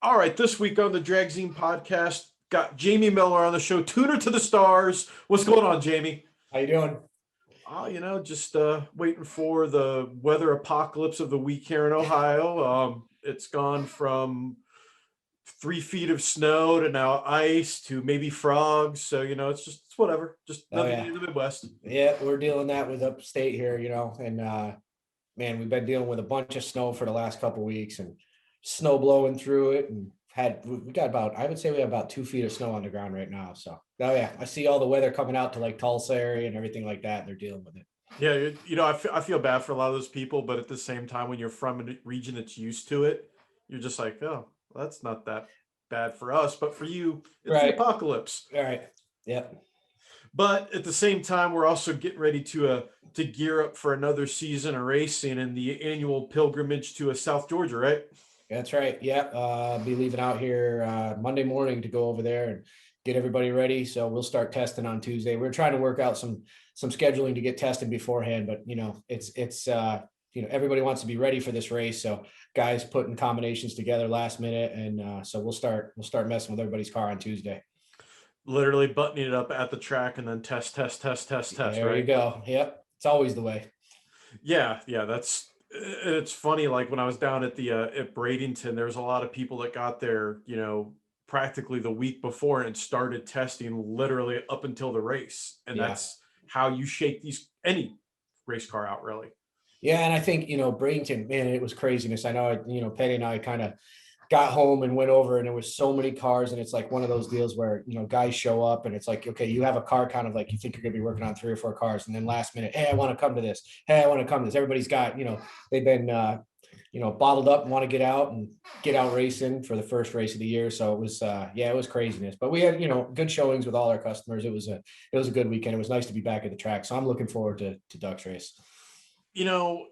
All right, this week on the Dragzine Podcast, got Jamie Miller on the show, tuner to the stars. What's going on, Jamie? How you doing? Just waiting for the weather apocalypse of the week here in Ohio. It's gone from 3 feet of snow to now ice to maybe frogs. So it's whatever. Just Oh another day yeah, in the Midwest. yeah. We're dealing that with upstate here, and man, we've been dealing with a bunch of snow for the last couple of weeks, and snow blowing through it, and we got about I would say we have about 2 feet of snow on the ground right now. So oh yeah, I see all the weather coming out to like Tulsa area and everything like that. And they're dealing with it. Yeah, I feel bad for a lot of those people, but at the same time, when you're from a region that's used to it, you're just like, oh, well, that's not that bad for us, but for you, it's the Right. apocalypse. All right. Yep. But at the same time, we're also getting ready to gear up for another season of racing and the annual pilgrimage to South Georgia, right? That's right. Yep. Be leaving out here Monday morning to go over there and get everybody ready. So we'll start testing on Tuesday. We're trying to work out some scheduling to get tested beforehand, but it's everybody wants to be ready for this race. So guys putting combinations together last minute, and so we'll start messing with everybody's car on Tuesday. Literally buttoning it up at the track and then test, There you right? go. Yep. It's always the way. Yeah, it's funny. Like when I was down at the at Bradenton, there was a lot of people that got there, practically the week before and started testing literally up until the race. And Yeah. that's how you shake any race car out, really. Yeah. And I think, Bradenton, man, it was craziness. I know, Petty and I kind of got home and went over, and there was so many cars, and it's like one of those deals where guys show up and it's like, okay, you have a car, kind of like you think you're going to be working on 3 or 4 cars, and then last minute, hey, I want to come to this, hey, I want to come to this. Everybody's got, they've been bottled up and want to get out racing for the first race of the year. So it was it was craziness, but we had good showings with all our customers. It was a good weekend. It was nice to be back at the track, so I'm looking forward to Duck's race. You know,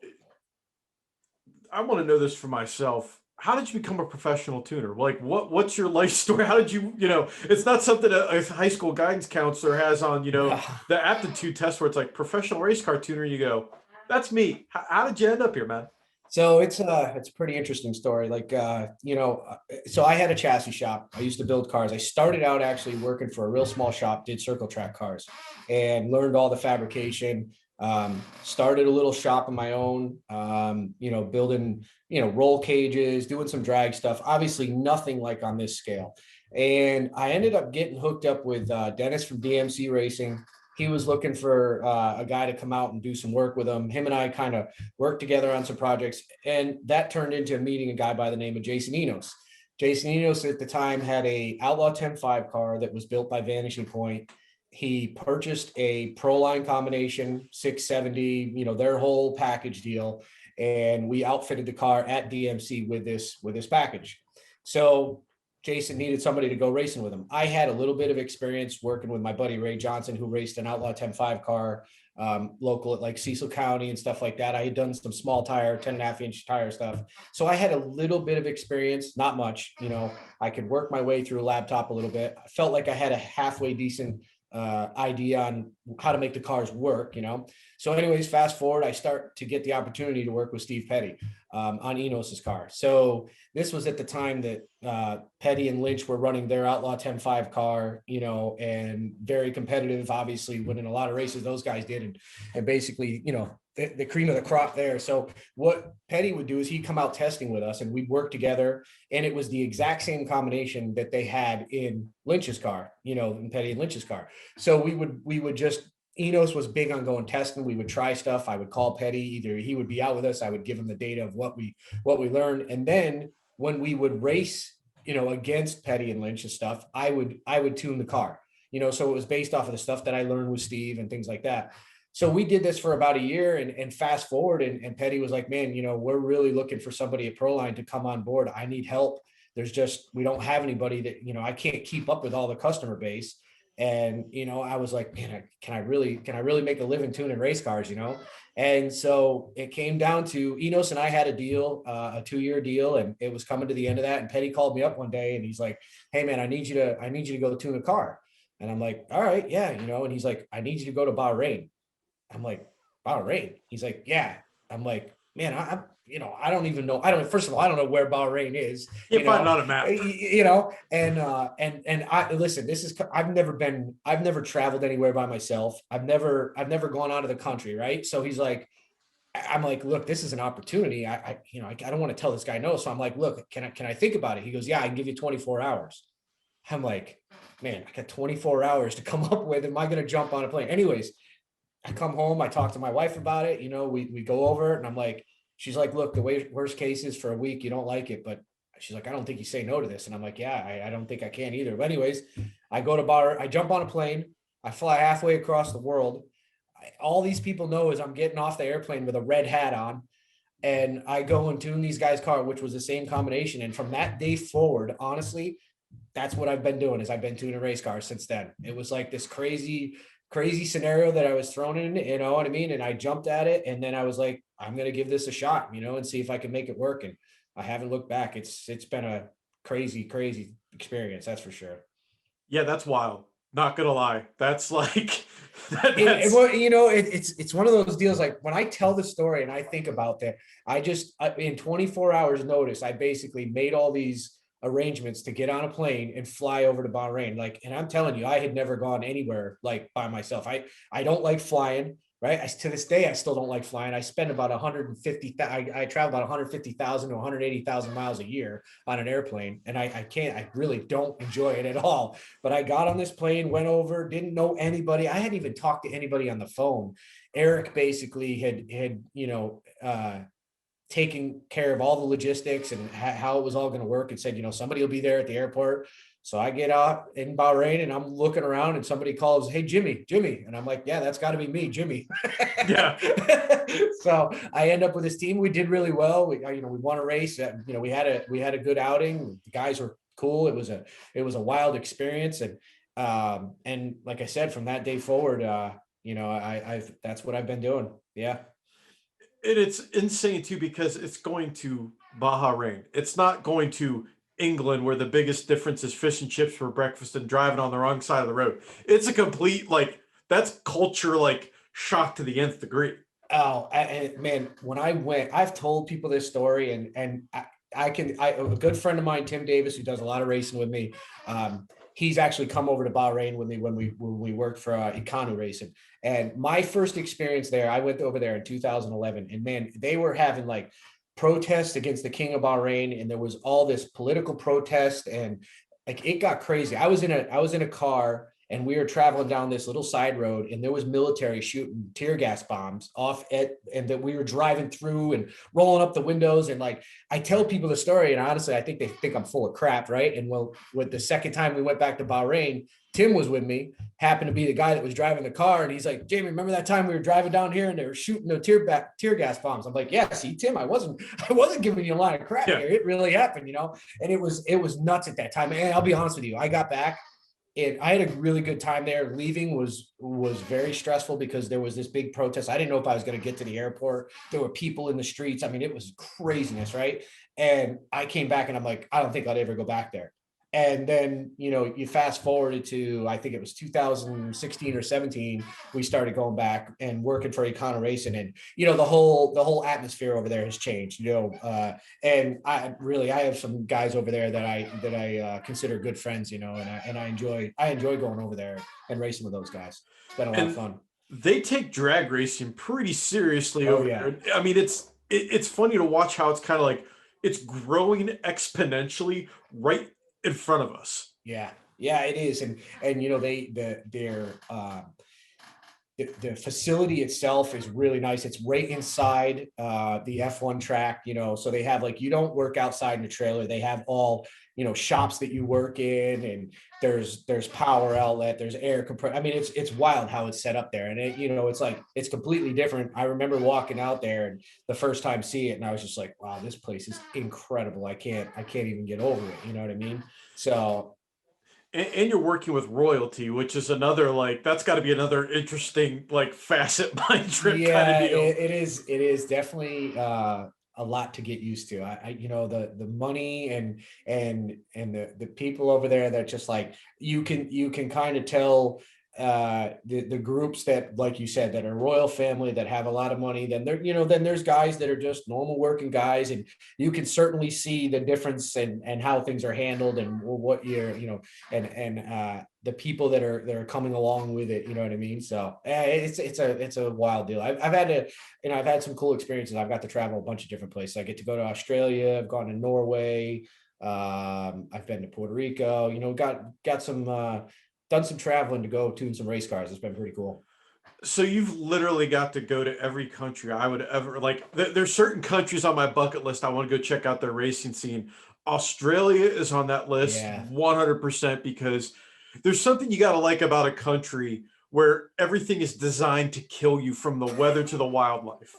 I want to know this for myself. How did you become a professional tuner? Like, what's your life story? How did you, it's not something a high school guidance counselor has on, the aptitude test where it's like professional race car tuner. You go, that's me. How did you end up here, man? So it's a pretty interesting story. Like so I had a chassis shop. I used to build cars. I started out actually working for a real small shop, did circle track cars, and learned all the fabrication. Started a little shop of my own. Building roll cages, doing some drag stuff. Obviously, nothing like on this scale. And I ended up getting hooked up with Dennis from DMC Racing. He was looking for a guy to come out and do some work with him. Him and I kind of worked together on some projects, and that turned into meeting a guy by the name of Jason Enos. Jason Enos at the time had a Outlaw 10.5 car that was built by Vanishing Point. He purchased a Proline combination 670, their whole package deal, and we outfitted the car at DMC with this package. So Jason needed somebody to go racing with him. I had a little bit of experience working with my buddy Ray Johnson, who raced an Outlaw 10.5 car local at like Cecil County and stuff like that. I had done some small tire, 10.5-inch tire stuff. So I had a little bit of experience, not much. I could work my way through a laptop a little bit. I felt like I had a halfway decent idea on how to make the cars work. So anyways, fast forward, I start to get the opportunity to work with Steve Petty on Enos's car. So this was at the time that Petty and Lynch were running their Outlaw 10.5 car, and very competitive, obviously winning a lot of races those guys did, and basically, the cream of the crop there. So what Petty would do is he'd come out testing with us, and we'd work together, and it was the exact same combination that they had in Lynch's car, in Petty and Lynch's car. So we would just, Enos was big on going testing. We would try stuff. I would call Petty, either he would be out with us, I would give him the data of what we learned, and then when we would race, against Petty and Lynch and stuff, I would tune the car, so it was based off of the stuff that I learned with Steve and things like that. So we did this for about a year, and fast forward, and Petty was like, man, we're really looking for somebody at Proline to come on board. I need help. We don't have anybody that, I can't keep up with all the customer base. And, I was like, man, can I really make a living tuning race cars, And so it came down to Enos and I had a deal, a 2-year deal, and it was coming to the end of that. And Petty called me up one day and he's like, hey man, I need you to go tune a car. And I'm like, all right, yeah. And he's like, I need you to go to Bahrain. I'm like, Bahrain? He's like, yeah. I'm like, man, I don't even know. First of all, I don't know where Bahrain is, Can't find it on a map. and I listen, I've never traveled anywhere by myself. I've never gone out of the country. Right. So he's like, I'm like, look, this is an opportunity. I don't want to tell this guy no. So I'm like, look, can I think about it? He goes, yeah, I can give you 24 hours. I'm like, man, I got 24 hours to come up with. Am I going to jump on a plane? Anyways, I come home, I talk to my wife about it. We go over it and I'm like, she's like, look, worst case is for a week, you don't like it, but she's like, I don't think you say no to this. And I'm like, yeah, I don't think I can either. But anyways, I jump on a plane, I fly halfway across the world. All these people know is I'm getting off the airplane with a red hat on, and I go and tune these guys' car, which was the same combination. And from that day forward, honestly, that's what I've been doing. Is I've been tuning race cars since then. It was like this crazy scenario that I was thrown in, you know what I mean? And I jumped at it, and then I was like, I'm going to give this a shot, and see if I can make it work. And I haven't looked back. It's been a crazy experience. That's for sure. Yeah, that's wild. Not gonna lie. That's like, it's one of those deals. Like when I tell the story and I think about that, in 24 hours notice, I basically made all these arrangements to get on a plane and fly over to Bahrain. Like, and I'm telling you, I had never gone anywhere like by myself. I don't like flying, right? To this day, I still don't like flying. I spend about 150. I travel about 150,000 to 180,000 miles a year on an airplane. And I really don't enjoy it at all. But I got on this plane, went over, didn't know anybody. I hadn't even talked to anybody on the phone. Eric basically had taking care of all the logistics and how it was all going to work, and said, somebody will be there at the airport. So I get out in Bahrain and I'm looking around and somebody calls, hey, Jimmy. And I'm like, yeah, that's got to be me, Jimmy. Yeah. So I end up with this team. We did really well. We won a race. We had a good outing. The guys were cool. It was a wild experience. And like I said, from that day forward, that's what I've been doing. Yeah. And it's insane too, because it's going to Bahrain. It's not going to England, where the biggest difference is fish and chips for breakfast and driving on the wrong side of the road. It's a complete, like, that's culture, like, shock to the nth degree. Oh, man, when I went, I've told people this story, and a good friend of mine, Tim Davis, who does a lot of racing with me. He's actually come over to Bahrain with me when we worked for E84 Racing. And my first experience there, I went over there in 2011, and man, they were having like protests against the King of Bahrain, and there was all this political protest, and like it got crazy. I was in a car, and we were traveling down this little side road, and there was military shooting tear gas bombs and that we were driving through and rolling up the windows. And like, I tell people the story, and honestly, I think they think I'm full of crap. Right. And with the second time we went back to Bahrain, Tim was with me, happened to be the guy that was driving the car. And he's like, Jamie, remember that time we were driving down here and they were shooting the tear gas bombs? I'm like, yeah, see, Tim, I wasn't giving you a lot of crap here. It really happened, and it was nuts at that time. And I'll be honest with you, I got back, and I had a really good time there. Leaving was very stressful because there was this big protest. I didn't know if I was going to get to the airport. There were people in the streets. I mean, it was craziness, right? And I came back and I'm like, I don't think I'll ever go back there. And then, you fast forwarded to, I think it was 2016 or 17, we started going back and working for E84 Racing. And, the whole atmosphere over there has changed, and I have some guys over there that I consider good friends, and I enjoy going over there and racing with those guys. It's been a lot of fun. They take drag racing pretty seriously over there. I mean, it's funny to watch how it's kind of like, it's growing exponentially right in front of us. Yeah, it is. And the facility itself is really nice. It's right inside the F1 track, so they have you don't work outside in the trailer. They have all, shops that you work in, and there's power outlet, there's air compressor. I mean, it's wild how it's set up there. And it's completely different. I remember walking out there and the first time seeing it, and I was just like, wow, this place is incredible. I can't even get over it. You know what I mean? So. And you're working with royalty, which is another, that's got to be another interesting, facet mind trip kind of deal. It is definitely a lot to get used to. The money and the people over there that just you can kind of tell the groups that, like you said, that are royal family, that have a lot of money, then then there's guys that are just normal working guys, and you can certainly see the difference and how things are handled and what and the people that are coming along with it. You know what I mean? So it's a wild deal. I've had to, I've had some cool experiences. I've got to travel a bunch of different places. I get to go to Australia. I've gone to Norway. I've been to Puerto Rico. Got some done some traveling to go tune some race cars. It's been pretty cool. So you've literally got to go to every country I would ever like. There's certain countries on my bucket list I want to go check out their racing scene. Australia is on that list Yeah. 100% because there's something you got to like about a country where everything is designed to kill you from the weather to the wildlife.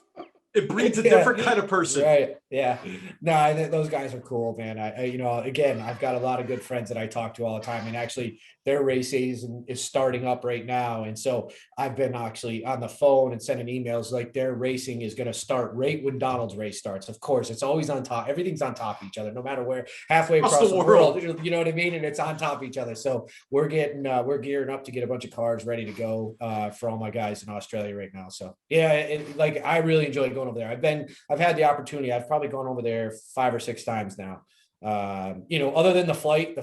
It breeds a different kind of person. Right. Yeah. No, those guys are cool, man. Again, I've got a lot of good friends that I talk to all the time, and actually their race season is starting up right now. And so I've been actually on the phone and sending emails like their racing is going to start right when Donald's race starts. Of course, it's always on top. Everything's on top of each other, no matter where, halfway across the world, you know what I mean? And it's on top of each other. So we're gearing up to get a bunch of cars ready to go for all my guys in Australia right now. So yeah, I really enjoy going over there. I've had the opportunity. I've probably gone over there 5 or 6 times now. Other than the flight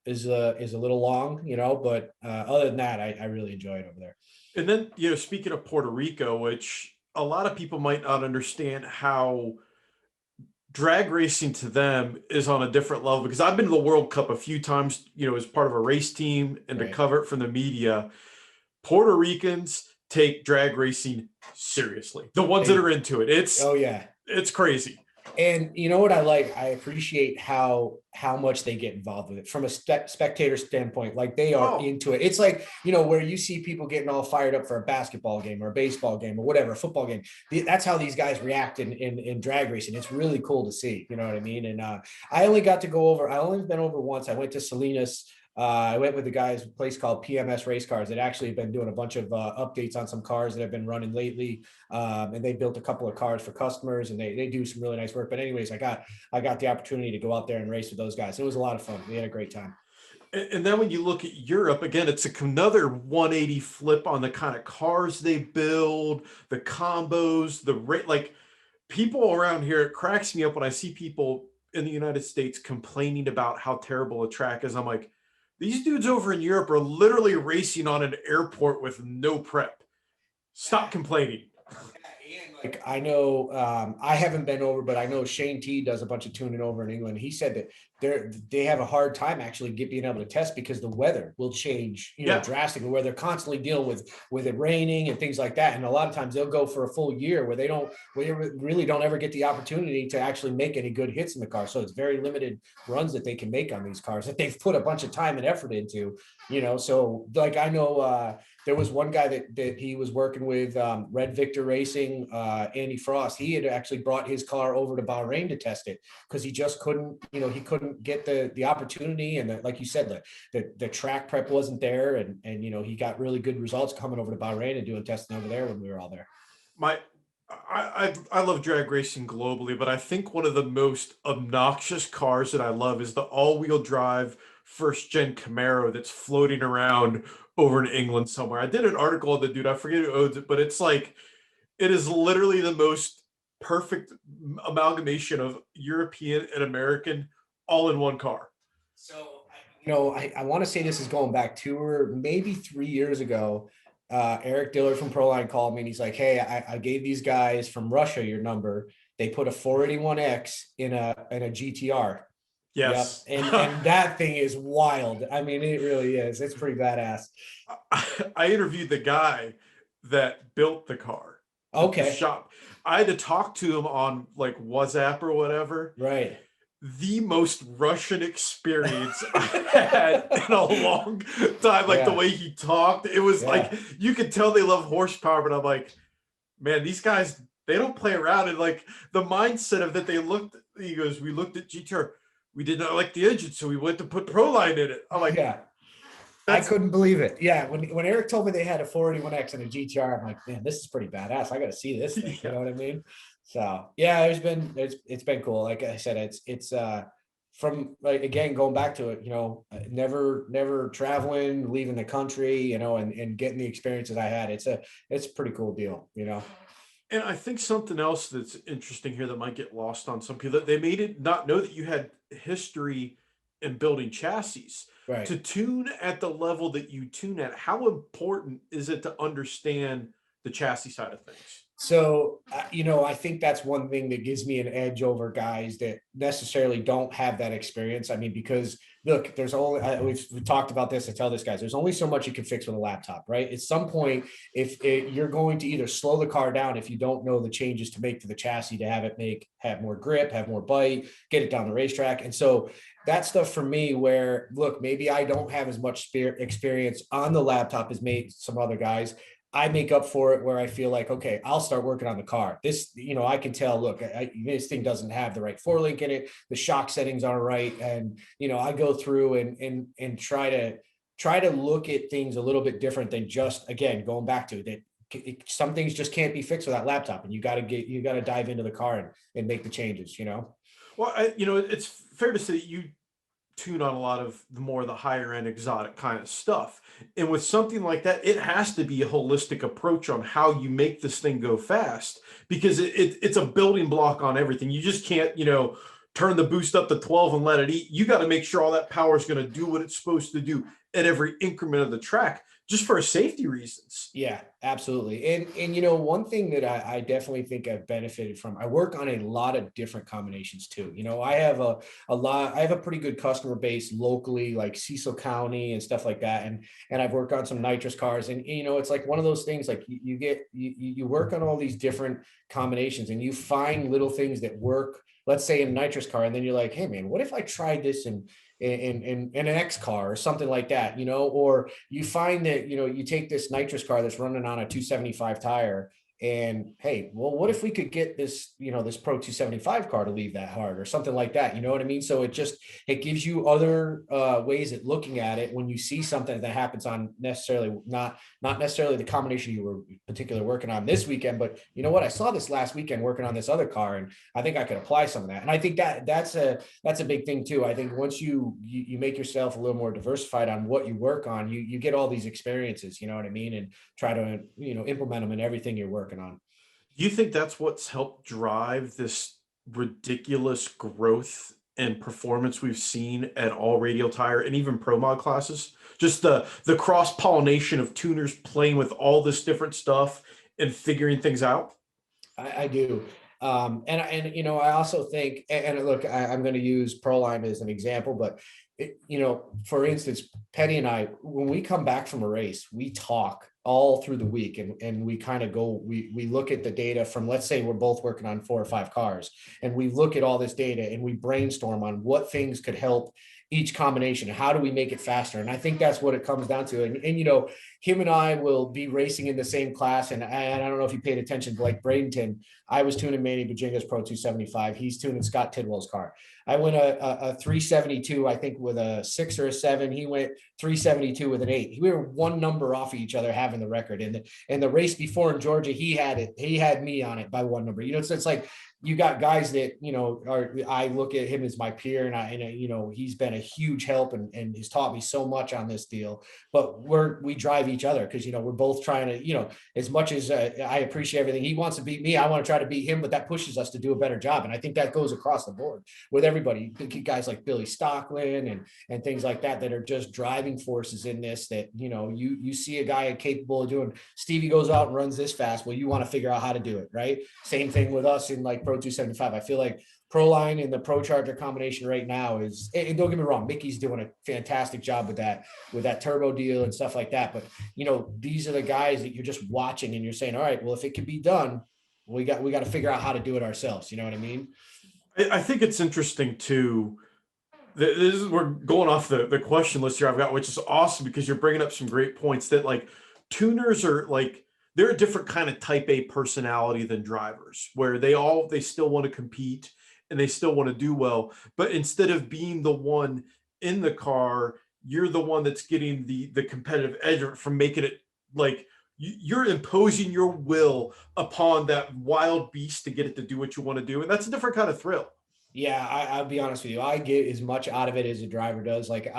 is a little long, but other than that, I really enjoy it over there. And then, speaking of Puerto Rico, which a lot of people might not understand how drag racing to them is on a different level, because I've been to the World Cup a few times, as part of a race team and to cover it from the media. Puerto Ricans take drag racing seriously. The ones that are into it. It's crazy. And you know what I like? I appreciate how much they get involved with it from a spectator standpoint. Like they are into it. It's like, where you see people getting all fired up for a basketball game or a baseball game or whatever, a football game. That's how these guys react in drag racing. It's really cool to see, you know what I mean? And I only been over once. I went to Salinas. I went with the guys, a place called PMS Race Cars that actually have been doing a bunch of updates on some cars that have been running lately. And they built a couple of cars for customers, and they do some really nice work. But anyways, I got the opportunity to go out there and race with those guys. It was a lot of fun. We had a great time. And then when you look at Europe, again, it's another 180 flip on the kind of cars they build, the combos, like people around here. It cracks me up when I see people in the United States complaining about how terrible a track is. I'm like, these dudes over in Europe are literally racing on an airport with no prep. Stop complaining. Like I know, I haven't been over, but I know Shane T does a bunch of tuning over in England. He said that they have a hard time actually being able to test because the weather will change, drastically, where they're constantly dealing with it raining and things like that. And a lot of times they'll go for a full year where they really don't ever get the opportunity to actually make any good hits in the car. So it's very limited runs that they can make on these cars that they've put a bunch of time and effort into, so like I know there was one guy that he was working with, Red Victor Racing, Andy Frost. He had actually brought his car over to Bahrain to test it because he just couldn't get the opportunity. And like you said, the track prep wasn't there. And he got really good results coming over to Bahrain and doing testing over there when we were all there. I love drag racing globally, but I think one of the most obnoxious cars that I love is the all-wheel drive first gen Camaro that's floating around over in England somewhere. I did an article on the dude, I forget who owns it, but it's like, it is literally the most perfect amalgamation of European and American all in one car. So, I want to say this is going back 2 or maybe 3 years ago. Eric Dillard from Proline called me and he's like, hey, I gave these guys from Russia your number. They put a 481X in a GTR. Yes. Yep. And that thing is wild. I mean, it really is. It's pretty badass. I interviewed the guy that built the car. Okay. The shop. I had to talk to him on like WhatsApp or whatever. Right. The most Russian experience I had in a long time. Like the way he talked, it was like, you could tell they love horsepower, but I'm like, man, these guys, they don't play around. And like the mindset of that he goes, we looked at GTR. We did not like the engine, so we went to put Proline in it. I'm like, I couldn't believe it. Yeah, when Eric told me they had a 481X and a GTR, I'm like, man, this is pretty badass. I got to see this thing. You know what I mean? So yeah, it's been cool. Like I said, it's from like, again, going back to it, never traveling, leaving the country, and getting the experiences I had. It's a pretty cool deal. And I think something else that's interesting here that might get lost on some people, that they made it not know that you had history in building chassis. Right. To tune at the level that you tune at, how important is it to understand the chassis side of things? So, I think that's one thing that gives me an edge over guys that necessarily don't have that experience. I mean, because look, there's only, we've talked about this. I tell this guys, there's only so much you can fix with a laptop, right? At some point, if you're going to either slow the car down, if you don't know the changes to make to the chassis to have more grip, have more bite, get it down the racetrack. And so that stuff for me, where look, maybe I don't have as much experience on the laptop as maybe some other guys. I make up for it where I feel like, okay, I'll start working on the car. This, I can tell, look, this thing doesn't have the right four link in it. The shock settings aren't right. And, I go through and try to look at things a little bit different than just, again, going back to that. Some things just can't be fixed with that laptop, and you got to dive into the car and make the changes. Well, it's fair to say that you tune on a lot of the higher end exotic kind of stuff. And with something like that, it has to be a holistic approach on how you make this thing go fast, because it's a building block on everything. You just can't, turn the boost up to 12 and let it eat. You got to make sure all that power is going to do what it's supposed to do at every increment of the track, just for safety reasons. Yeah, absolutely. And one thing that I definitely think I've benefited from, I work on a lot of different combinations too. I have I have a pretty good customer base locally, like Cecil County and stuff like that. And I've worked on some nitrous cars, and it's like one of those things, like you work on all these different combinations, and you find little things that work, let's say in a nitrous car. And then you're like, hey man, what if I tried this in an X car or something like that, or you find that, you take this nitrous car that's running on a 275 tire, and hey, well, what if we could get this, this Pro 275 car to leave that hard or something like that? You know what I mean? So it gives you other ways at looking at it when you see something that happens on necessarily not necessarily the combination you were particularly working on this weekend, but you know what? I saw this last weekend working on this other car, and I think I could apply some of that. And I think that's a big thing too. I think once you make yourself a little more diversified on what you work on, you get all these experiences, you know what I mean? And try to, implement them in everything you're working on. Do you think that's what's helped drive this ridiculous growth and performance we've seen at all radial tire and even pro mod classes? Just the cross pollination of tuners playing with all this different stuff and figuring things out. I do. I also think, and look, I'm going to use Proline as an example, but for instance, Petty and I, when we come back from a race, we talk all through the week, and we kind of we look at the data from, let's say we're both working on 4 or 5 cars, and we look at all this data and we brainstorm on what things could help each combination. How do we make it faster? And I think that's what it comes down to. And him and I will be racing in the same class. And I don't know if you paid attention, but like Bradenton, I was tuning Manny Bajinga's Pro 275. He's tuning Scott Tidwell's car. I went a 372, I think, with a 6 or a 7. He went 372 with an 8. We were one number off of each other having the record. And the race before in Georgia, he had me on it by one number. So it's like, you got guys that, I look at him as my peer, and he's been a huge help and has taught me so much on this deal, but we drive each other because, we're both trying to, as much as I appreciate everything, he wants to beat me, I want to try to beat him, but that pushes us to do a better job. And I think that goes across the board with everybody, guys like Billy Stockland and things like that are just driving forces in this, that, you see a guy capable of doing, Stevie goes out and runs this fast. Well, you want to figure out how to do it. Right. Same thing with us in like Pro 275. I feel like Proline and the Pro Charger combination right now is, and don't get me wrong, Mickey's doing a fantastic job with that turbo deal and stuff like that. But, these are the guys that you're just watching and you're saying, all right, well, if it can be done, we got to figure out how to do it ourselves. You know what I mean? I think it's interesting too. We're going off the question list here I've got, which is awesome because you're bringing up some great points that like tuners are like, they're a different kind of type A personality than drivers, where they still want to compete and they still want to do well. But instead of being the one in the car, you're the one that's getting the competitive edge from making it like you're imposing your will upon that wild beast to get it to do what you want to do. And that's a different kind of thrill. Yeah, I'll be honest with you. I get as much out of it as a driver does. Like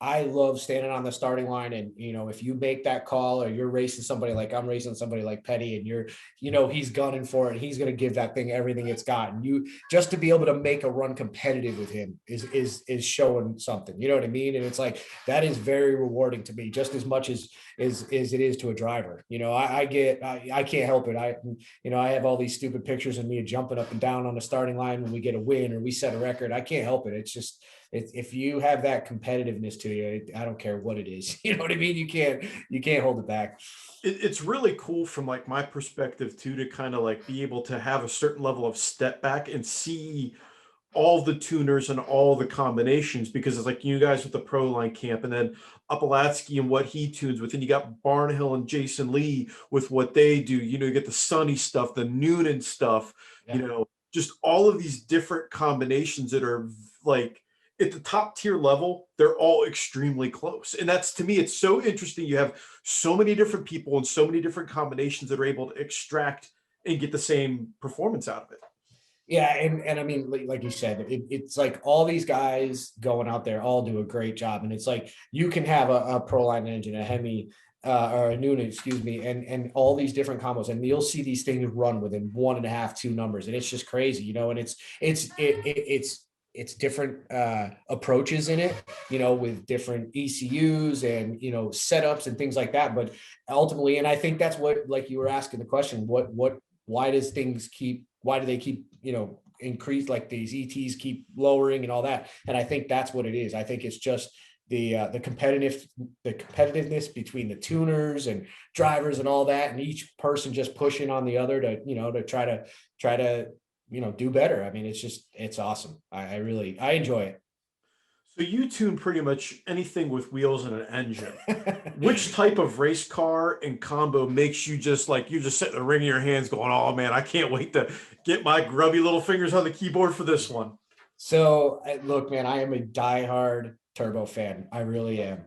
I love standing on the starting line, and if you make that call or you're racing somebody like I'm racing somebody like Petty, and he's gunning for it. He's going to give that thing everything it's got, and you just to be able to make a run competitive with him is showing something. You know what I mean? And it's like that is very rewarding to me, just as much as it is to a driver. I can't help it. I have all these stupid pictures of me jumping up and down on the starting line when we get a win or we set a record. I can't help it. It's just, if you have that competitiveness to you, I don't care what it is. You know what I mean? You can't hold it back. It's really cool from like my perspective too, to kind of like be able to have a certain level of step back and see all the tuners and all the combinations, because it's like you guys with the pro line camp, and then Apalatsky and what he tunes with, and you got Barnhill and Jason Lee with what they do. You get the Sunny stuff, the Noonan stuff, Yeah. just all of these different combinations that are like at the top tier level. They're all extremely close. And that's, to me, it's so interesting. You have so many different people and so many different combinations that are able to extract and get the same performance out of it. Yeah, and I mean, like you said, it's like all these guys going out there all do a great job, and it's like you can have a Proline engine, a Hemi, or a Noonan, excuse me, and all these different combos, and you'll see these things run within 1.5, 2 numbers, and it's just crazy, and it's different approaches in it, with different ECUs and setups and things like that, but ultimately, and I think that's what, like you were asking the question, why does things keep why do they keep increase, like these ETs keep lowering and all that, and I think that's what it is. I think it's just the competitiveness between the tuners and drivers and all that, and each person just pushing on the other to try to do better. I mean, it's awesome. I enjoy So you tune pretty much anything with wheels and an engine. it. Which type of race car and combo makes you just like you just sit in the ring of your hands going, oh man, I can't wait to get my grubby little fingers on the keyboard for this one. So look, man, I am a diehard turbo fan. I really am.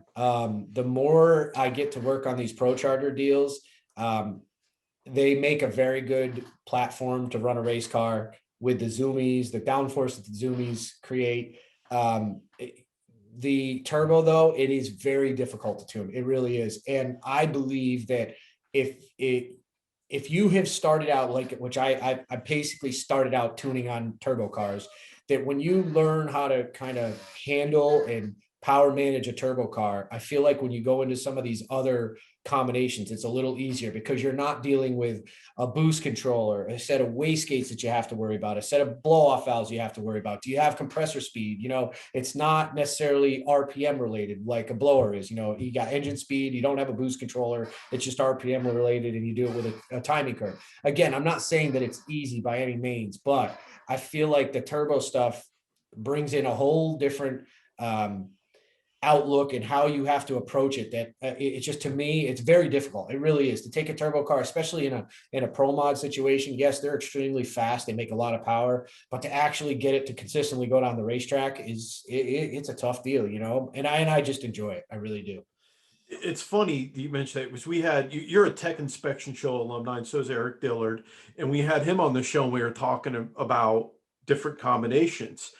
The more I get to work on these pro charger deals, they make a very good platform to run a race car with the zoomies, the downforce that the zoomies create. The turbo, though, it is very difficult to tune. It really is. And I believe that if you have started out like, which I basically started out tuning on turbo cars, that when you learn how to kind of handle and power manage a turbo car, I feel like when you go into some of these other combinations, it's a little easier because you're not dealing with a boost controller, a set of wastegates that you have to worry about, a set of blow off valves you have to worry about. Do you have compressor speed? It's not necessarily RPM related like a blower is. You got engine speed, you don't have a boost controller, it's just RPM related, and you do it with a timing curve. Again, I'm not saying that it's easy by any means, but I feel like the turbo stuff brings in a whole different outlook and how you have to approach it. That it's just, to me, it's very difficult. It really is to take a turbo car, especially in a pro mod situation. Yes, they're extremely fast, they make a lot of power, but to actually get it to consistently go down the racetrack it's a tough deal, and I just enjoy it. I really do. It's funny you mentioned that, because we had you're a tech inspection show alumni, and so is Eric Dillard, and we had him on the show, and we were talking about different combinations,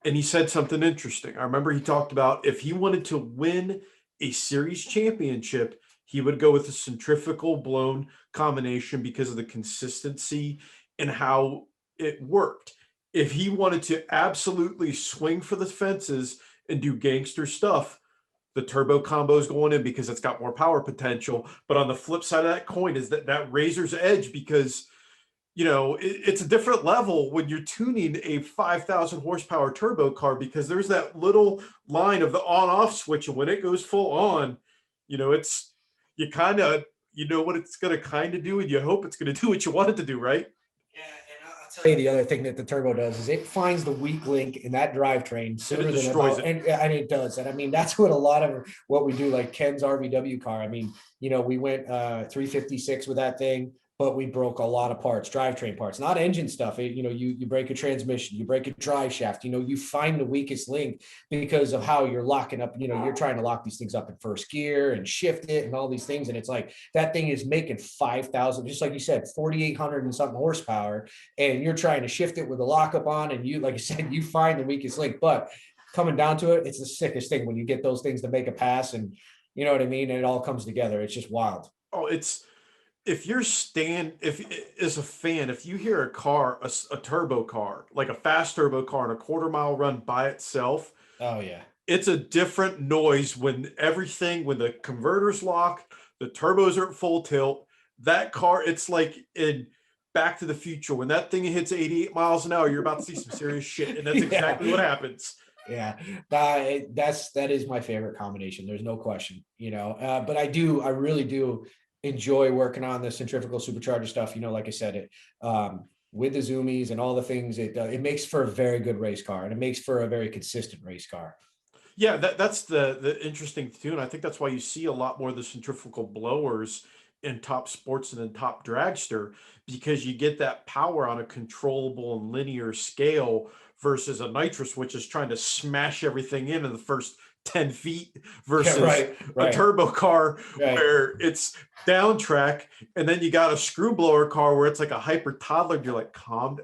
and he said something interesting. I remember he talked about if he wanted to win a series championship, he would go with a centrifugal blown combination because of the consistency and how it worked. If he wanted to absolutely swing for the fences and do gangster stuff, the turbo combo is going in because it's got more power potential. But on the flip side of that coin is that razor's edge, because it's a different level when you're tuning a 5,000 horsepower turbo car, because there's that little line of the on off switch, and when it goes full on, it's you kind of what it's going to kind of do, and you hope it's going to do what you want it to do, right? Yeah, and I'll tell you the other thing that the turbo does is it finds the weak link in that drivetrain sooner than destroys it. And it does. And I mean, that's what a lot of what we do, like Ken's RVW car. I mean, we went 356 with that thing. but we broke a lot of parts, drivetrain parts, not engine stuff. You break a transmission, you break a drive shaft, you find the weakest link because of how you're locking up, you're trying to lock these things up in first gear and shift it and all these things. And it's like, that thing is making 5,000, just like you said, 4,800 and something horsepower. And you're trying to shift it with a lockup on. And you, like I said, you find the weakest link, but coming down to it, it's the sickest thing when you get those things to make a pass, and you know what I mean? And it all comes together. It's just wild. Oh, if as a fan, if you hear a car, a turbo car, like a fast turbo car in a quarter mile run by itself, Oh yeah. it's a different noise when the converters lock, the turbos are at full tilt. That car, it's like in Back to the Future, when that thing hits 88 miles an hour, you're about to see some serious shit. And that's exactly what happens. Yeah, that is my favorite combination. There's no question, but I really do enjoy working on the centrifugal supercharger stuff. Like I said, it with the zoomies and all the things, it makes for a very good race car, and it makes for a very consistent race car. Yeah, that's the interesting thing. And I think that's why you see a lot more of the centrifugal blowers in top sports and in top dragster, because you get that power on a controllable and linear scale versus a nitrous, which is trying to smash everything in the first 10 feet versus right. a turbo car Right. where it's down track. And then you got a screw blower car where it's like a hyper toddler. And you're like, calm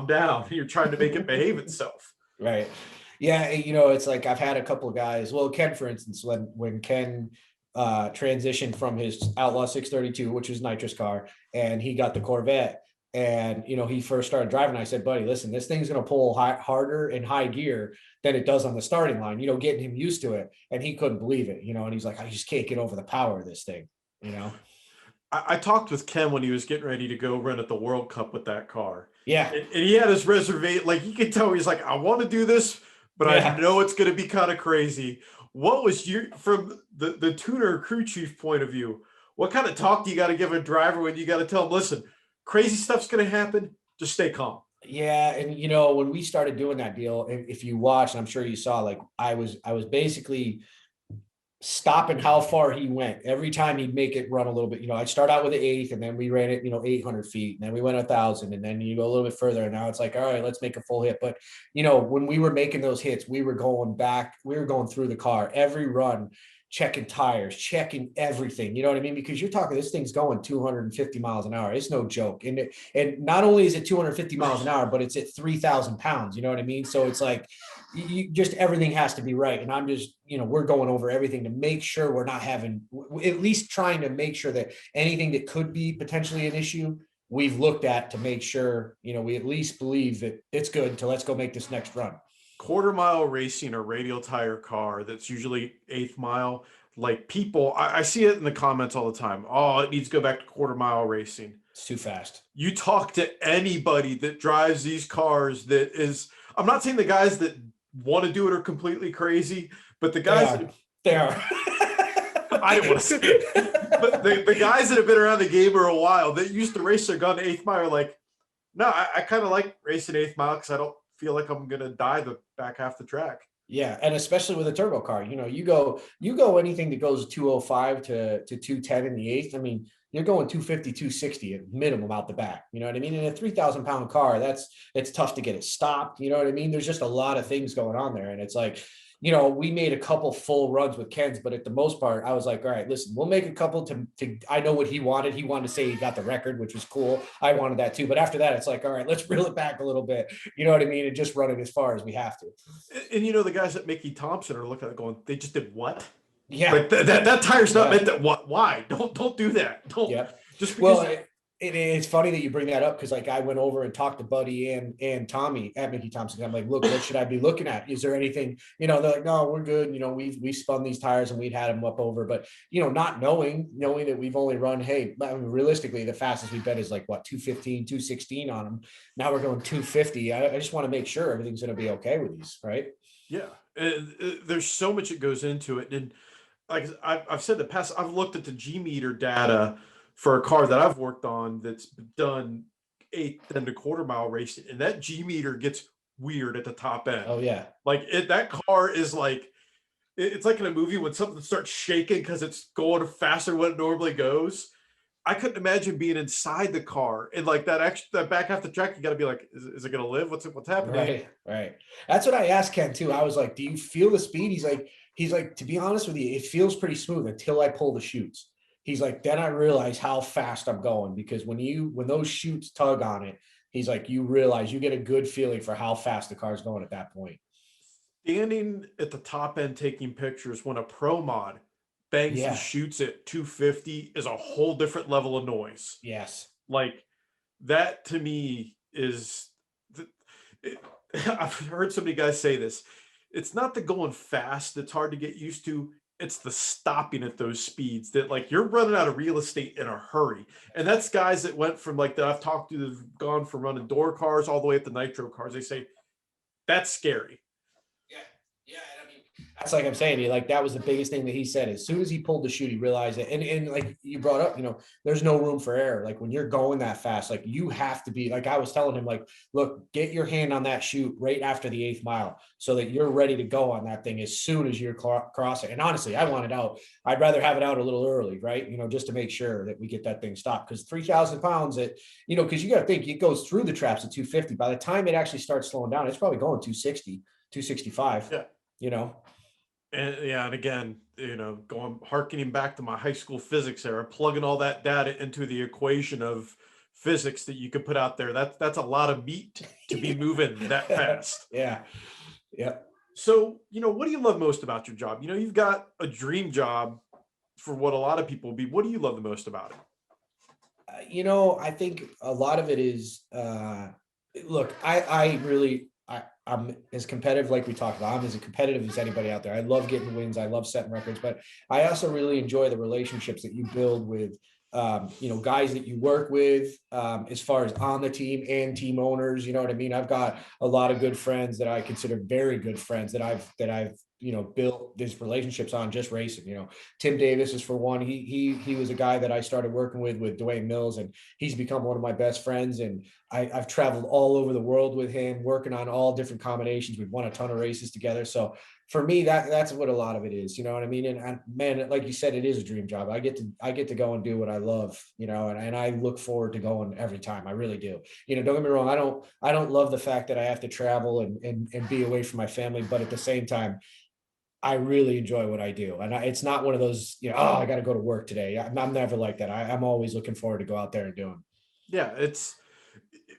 down. You're trying to make it behave itself. Right. Yeah. It's like, I've had a couple of guys, well, Ken, for instance, when Ken transitioned from his Outlaw 632, which was nitrous car, and he got the Corvette. And, he first started driving. I said, buddy, listen, this thing's going to pull harder in high gear than it does on the starting line, getting him used to it. And he couldn't believe it, and he's like, I just can't get over the power of this thing, I talked with Ken when he was getting ready to go run at the World Cup with that car. Yeah. And he had his reservation. Like, you could tell he's like, I want to do this, but I know it's going to be kind of crazy. What was from the tuner crew chief point of view, what kind of talk do you got to give a driver when you got to tell him, listen, crazy stuff's going to happen, just stay calm? Yeah. And, when we started doing that deal, if you watched, I'm sure you saw, like, I was basically stopping how far he went every time he'd make it run a little bit. I'd start out with the 8th, and then we ran it, 800 feet, and then we went 1,000, and then you go a little bit further, and now it's like, all right, let's make a full hit. But when we were making those hits, we were going through the car every run, checking tires, checking everything, you know what I mean? Because you're talking, this thing's going 250 miles an hour. It's no joke. And not only is it 250 miles an hour, but it's at 3,000 pounds, you know what I mean? So it's like, just everything has to be right. And I'm just, we're going over everything to make sure we're not having, at least trying to make sure that anything that could be potentially an issue, we've looked at to make sure, we at least believe that it's good to let's go make this next run. Quarter mile racing or radial tire car that's usually 8th mile, like, people, I see it in the comments all the time. Oh, it needs to go back to quarter mile racing. It's too fast. You talk to anybody that drives these cars I'm not saying the guys that want to do it are completely crazy, but the guys they are. I didn't want to say it, but the guys that have been around the game for a while that used to race their gun to 8th mile are like, no, I kind of like racing 8th mile because I don't feel like I'm gonna die the back half the track. Yeah, and especially with a turbo car, you go anything that goes 205 to 210 in the 8th. I mean, you're going 250, 260 at minimum out the back. You know what I mean? In a 3,000 pound car, it's tough to get it stopped. You know what I mean? There's just a lot of things going on there, and it's like, we made a couple full runs with Ken's, but at the most part, I was like, all right, listen, we'll make a couple to I know what he wanted. He wanted to say he got the record, which was cool. I wanted that too. But after that, it's like, all right, let's reel it back a little bit. You know what I mean? And just run it as far as we have to. And the guys at Mickey Thompson are looking at it going, they just did what? Yeah. Like that tire's not meant that. What? Why? Don't do that. Don't. Yeah. Just because. Well, it's funny that you bring that up, because like I went over and talked to Buddy and Tommy at Mickey Thompson. I'm like, look, what should I be looking at? Is there anything, they're like, no, we're good. We spun these tires and we'd had them up over, but not knowing that we've only run, hey, I mean, realistically, the fastest we've been is like what, 215, 216 on them. Now we're going 250. I just want to make sure everything's going to be okay with these, right? Yeah. There's so much that goes into it. And like I've said in the past, I've looked at the G meter data for a car that I've worked on that's done 8th and a quarter mile racing, and that G meter gets weird at the top end. Oh yeah. Like that car is like, it's like in a movie when something starts shaking because it's going faster than what it normally goes. I couldn't imagine being inside the car and like that back half the track. You got to be like, is it going to live? What's happening? Right, right. That's what I asked Ken too. I was like, "Do you feel the speed?" He's like, to be honest with you, it feels pretty smooth until I pull the chutes. He's like, then I realize how fast I'm going because when those chutes tug on it, he's like, you realize you get a good feeling for how fast the car's going at that point. Standing at the top end taking pictures when a pro mod bangs the Yeah. shoots at 250 is a whole different level of noise. Yes. Like that to me is, it, I've heard so many guys say this. It's not the going fast that's hard to get used to. It's the stopping at those speeds that like you're running out of real estate in a hurry. And that's guys that went from like that I've talked to that've gone from running door cars all the way up to nitro cars. They say that's scary. Yeah. Yeah. And I mean, that's like I'm saying, like that was the biggest thing that he said. As soon as he pulled the chute, he realized it. And like you brought up, there's no room for error. Like when you're going that fast, like you have to be like I was telling him, like, look, get your hand on that chute right after the 8th mile so that you're ready to go on that thing as soon as you're crossing. And honestly, I want it out. I'd rather have it out a little early, right? Just to make sure that we get that thing stopped because 3,000 pounds because you got to think it goes through the traps at 250. By the time it actually starts slowing down, it's probably going 260, 265. Yeah. And yeah, and again, harkening back to my high school physics era, plugging all that data into the equation of physics that you could put out there. That's a lot of meat to be moving that fast. Yeah. Yeah. So, what do you love most about your job? You've got a dream job for what a lot of people will be. What do you love the most about it? I think a lot of it is, look, I'm as competitive, like we talked about. I'm as competitive as anybody out there. I love getting wins. I love setting records, but I also really enjoy the relationships that you build with, guys that you work with, as far as on the team and team owners. You know what I mean? I've got a lot of good friends that I consider very good friends that I've built these relationships on just racing. Tim Davis is for one. He was a guy that I started working with Dwayne Mills, and he's become one of my best friends. And I've traveled all over the world with him, working on all different combinations. We've won a ton of races together. So for me, that's what a lot of it is. You know what I mean? And man, like you said, it is a dream job. I get to go and do what I love, and I look forward to going every time. I really do. Don't get me wrong. I don't love the fact that I have to travel and be away from my family, but at the same time, I really enjoy what I do. And it's not one of those, I got to go to work today. I'm never like that. I'm always looking forward to go out there and do them. Yeah,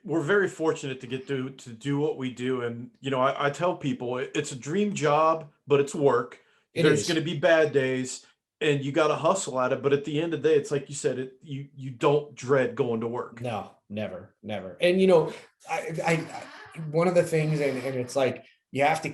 we're very fortunate to get to do what we do. And, I tell people it's a dream job, but it's work. There's going to be bad days and you got to hustle at it. But at the end of the day, it's like you said, you don't dread going to work. No, never. And, I one of the things, and it's like, you have to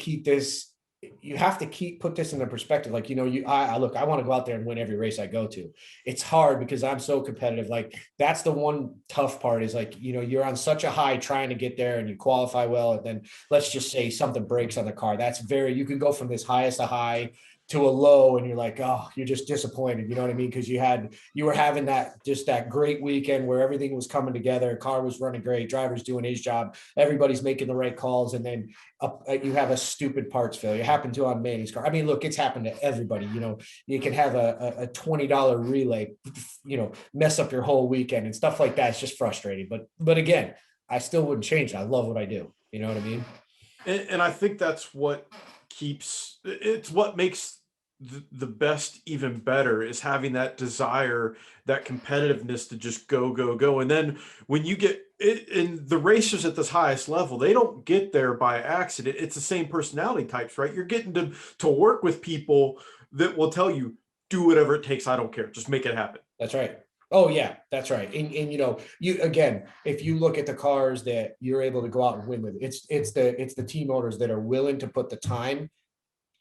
put this in the perspective. Like, I want to go out there and win every race I go to. It's hard because I'm so competitive. Like that's the one tough part is like, you're on such a high trying to get there and you qualify well. And then let's just say something breaks on the car. You can go from this highest a high to a low and you're like, oh, you're just disappointed. You know what I mean? Because you were having that great weekend where everything was coming together. Car was running great. Driver's doing his job. Everybody's making the right calls. And then you have a stupid parts failure. It happened to on Manny's car. I mean, look, it's happened to everybody. You can have a $20 relay, mess up your whole weekend and stuff like that. It's just frustrating. But again, I still wouldn't change it. I love what I do. You know what I mean? And I think that's what what makes the best even better is having that desire, that competitiveness to just go. And then when you get in the racers at this highest level, they don't get there by accident. It's the same personality types, right? You're getting to work with people that will tell you, do whatever it takes. I don't care. Just make it happen. That's right. Oh yeah, that's right. And you again, if you look at the cars that you're able to go out and win with, it's the team owners that are willing to put the time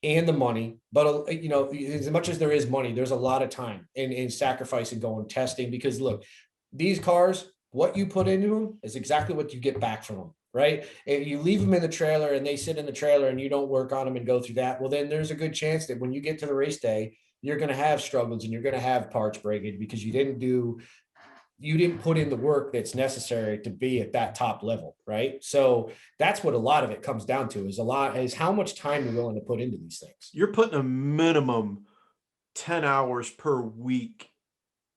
and the money, but as much as there is money, there's a lot of time and sacrifice and going testing, because look, these cars, what you put into them is exactly what you get back from them, right? If you leave them in the trailer and they sit in the trailer and you don't work on them and go through that, well, then there's a good chance that when you get to the race day, you're going to have struggles and you're going to have parts breakage because you didn't put in the work that's necessary to be at that top level, right? So that's what a lot of it comes down to is how much time you're willing to put into these things. You're putting a minimum 10 hours per week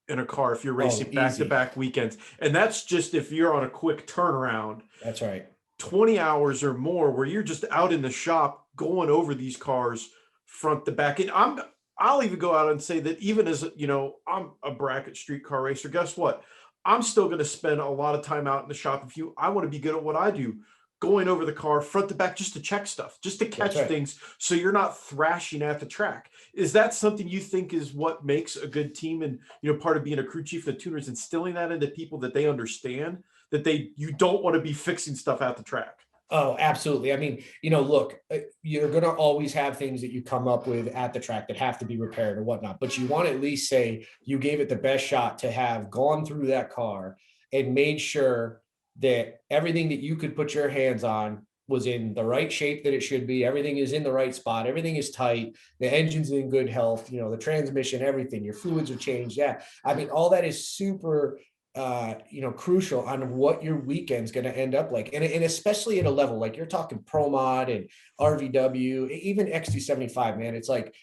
in a car if you're Oh, racing back-to-back weekends. And that's just if you're on a quick turnaround. That's right. 20 hours or more where you're just out in the shop going over these cars front to back. And I'll even go out and say that even as, you know, I'm a bracket street car racer, guess what? I'm still going to spend a lot of time out in the shop. I want to be good at what I do, going over the car front to back just to check stuff, just to catch things. So you're not thrashing at the track. Is that something you think is what makes a good team? And, you know, part of being a crew chief of the tuners, instilling that into people that they understand that you don't want to be fixing stuff at the track. Oh, absolutely. I mean, you know, look, you're going to always have things that you come up with at the track that have to be repaired or whatnot, but you want to at least say you gave it the best shot to have gone through that car and made sure that everything that you could put your hands on was in the right shape that it should be. Everything is in the right spot. Everything is tight. The engine's in good health, you know, the transmission, everything, your fluids are changed. Yeah. I mean, all that is super you know, crucial on what your weekend's going to end up like. And especially at a level, like you're talking Pro Mod and RVW, even X275, man, it's like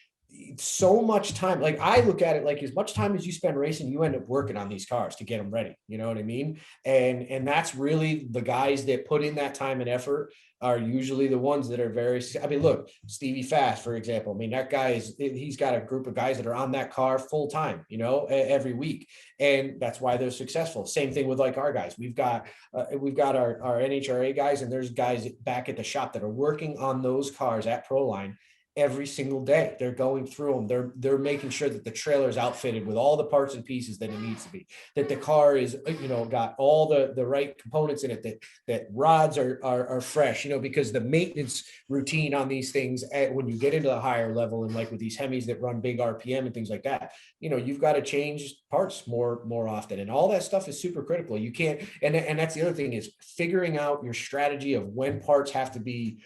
so much time. Like I look at it like as much time as you spend racing, you end up working on these cars to get them ready. You know what I mean? And that's really the guys that put in that time and effort are usually the ones that are very, I mean, look, Stevie Fast, for example, I mean, that guy he's got a group of guys that are on that car full time, you know, every week. And that's why they're successful. Same thing with like our guys. We've got our NHRA guys, and there's guys back at the shop that are working on those cars at Proline every single day. They're going through them. They're making sure that the trailer is outfitted with all the parts and pieces that it needs to be, that the car is, you know, got all the right components in it, that rods are fresh, you know, because the maintenance routine on these things, when you get into the higher level, and like with these Hemis that run big RPM and things like that, you know, you've got to change parts more often, and all that stuff is super critical. You can't, and that's the other thing, is figuring out your strategy of when parts have to be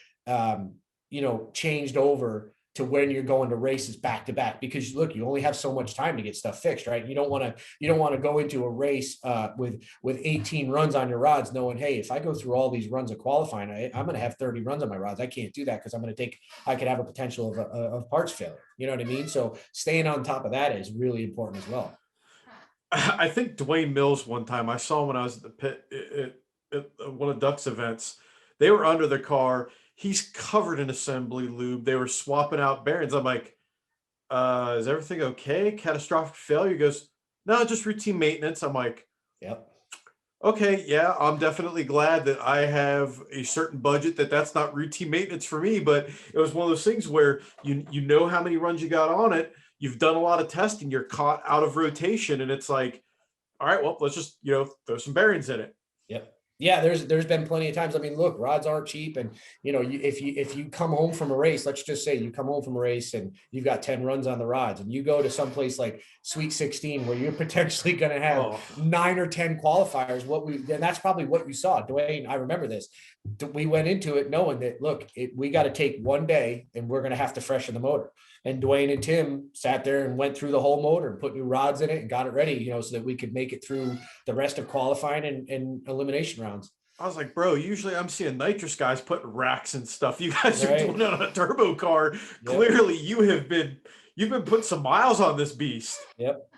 you know, changed over to when you're going to races back to back, because look, you only have so much time to get stuff fixed, right? You don't want to go into a race with 18 runs on your rods, knowing, hey, if I go through all these runs of qualifying, I'm going to have 30 runs on my rods. I can't do that because I could have a potential of parts failure. You know what I mean? So staying on top of that is really important as well. I think Dwayne Mills, one time I saw him when I was at the pit at one of Duck's events, they were under the car. He's covered in assembly lube. They were swapping out bearings. I'm like, is everything okay? Catastrophic failure? He goes, no, just routine maintenance. I'm like, yep. Okay, yeah, I'm definitely glad that I have a certain budget that's not routine maintenance for me. But it was one of those things where you know how many runs you got on it. You've done a lot of testing. You're caught out of rotation, and it's like, all right, well, let's just, you know, throw some bearings in it. Yep. Yeah, there's been plenty of times. I mean, look, rods aren't cheap, and you know, if you come home from a race, let's just say you come home from a race and you've got 10 runs on the rods, and you go to someplace like Sweet 16 where you're potentially going to have 9 or 10 qualifiers. And that's probably what you saw, Dwayne. I remember this. We went into it knowing that, look, we got to take one day and we're going to have to freshen the motor. And Dwayne and Tim sat there and went through the whole motor and put new rods in it and got it ready, you know, so that we could make it through the rest of qualifying and elimination rounds. I was like, bro, usually I'm seeing nitrous guys putting racks and stuff. You guys are doing it on a turbo car. Yep. Clearly you've been putting some miles on this beast. Yep.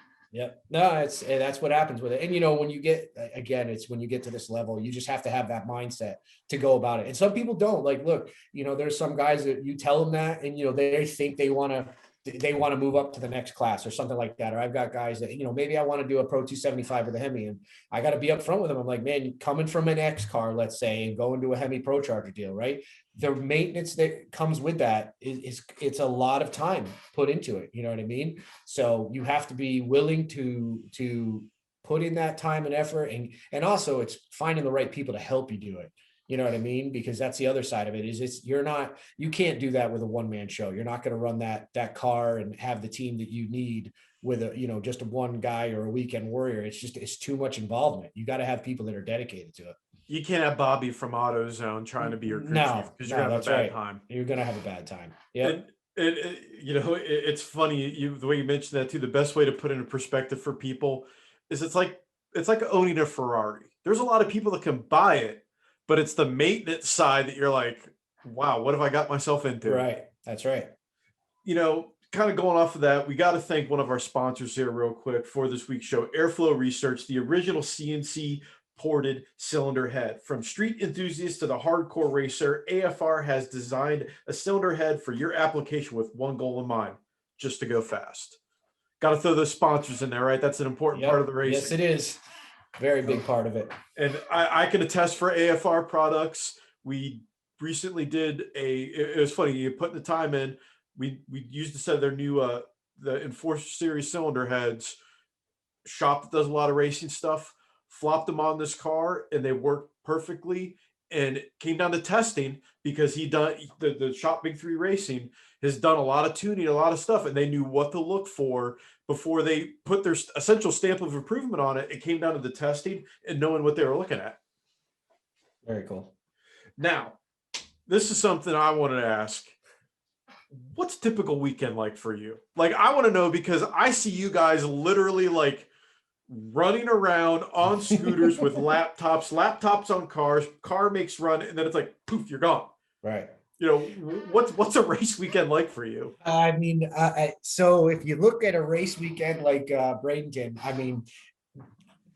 No, that's what happens with it. And, you know, when you get to this level, you just have to have that mindset to go about it. And some people don't. Like, look, you know, there's some guys that you tell them that, and, you know, they think they want to move up to the next class or something like that. Or I've got guys that, you know, maybe I want to do a Pro 275 with a Hemi, and I got to be up front with them. I'm like, man, coming from an X car, let's say, and going to a Hemi Pro Charger deal, right? The maintenance that comes with that it's a lot of time put into it. You know what I mean? So you have to be willing to put in that time and effort, and also it's finding the right people to help you do it. You know what I mean? Because that's the other side of it, is you can't do that with a one-man show. You're not going to run that car and have the team that you need with just a one guy or a weekend warrior. It's too much involvement. You got to have people that are dedicated to it. You can't have Bobby from AutoZone trying to be your crew chief, because you're going to have a bad time. You're going to have a bad time. Yeah. It's funny the way you mentioned that too. The best way to put it in perspective for people is it's like owning a Ferrari. There's a lot of people that can buy it, but it's the maintenance side that you're like, wow, what have I got myself into? Right. That's right. You know, kind of going off of that, we got to thank one of our sponsors here real quick for this week's show, Airflow Research, the original CNC ported cylinder head. From street enthusiasts to the hardcore racer, AFR has designed a cylinder head for your application with one goal in mind, just to go fast. Got to throw those sponsors in there, right? That's an important part of the racing. Yes, it is. Very big part of it. And I can attest for AFR products. We recently did it was funny, you put the time in, we used a set of their new the Enforcer series cylinder heads. Shop that does a lot of racing stuff, flopped them on this car and they worked perfectly. And it came down to testing because the shop Big Three Racing has done a lot of tuning, a lot of stuff, and they knew what to look for before they put their essential stamp of improvement on it. It came down to the testing and knowing what they were looking at. Very cool. Now, this is something I wanted to ask. What's a typical weekend like for you? Like, I want to know because I see you guys literally like running around on scooters with laptops on cars, car makes run, and then it's like, poof, you're gone. Right. You know, what's a race weekend like for you? I mean, so if you look at a race weekend like Bradenton, I mean,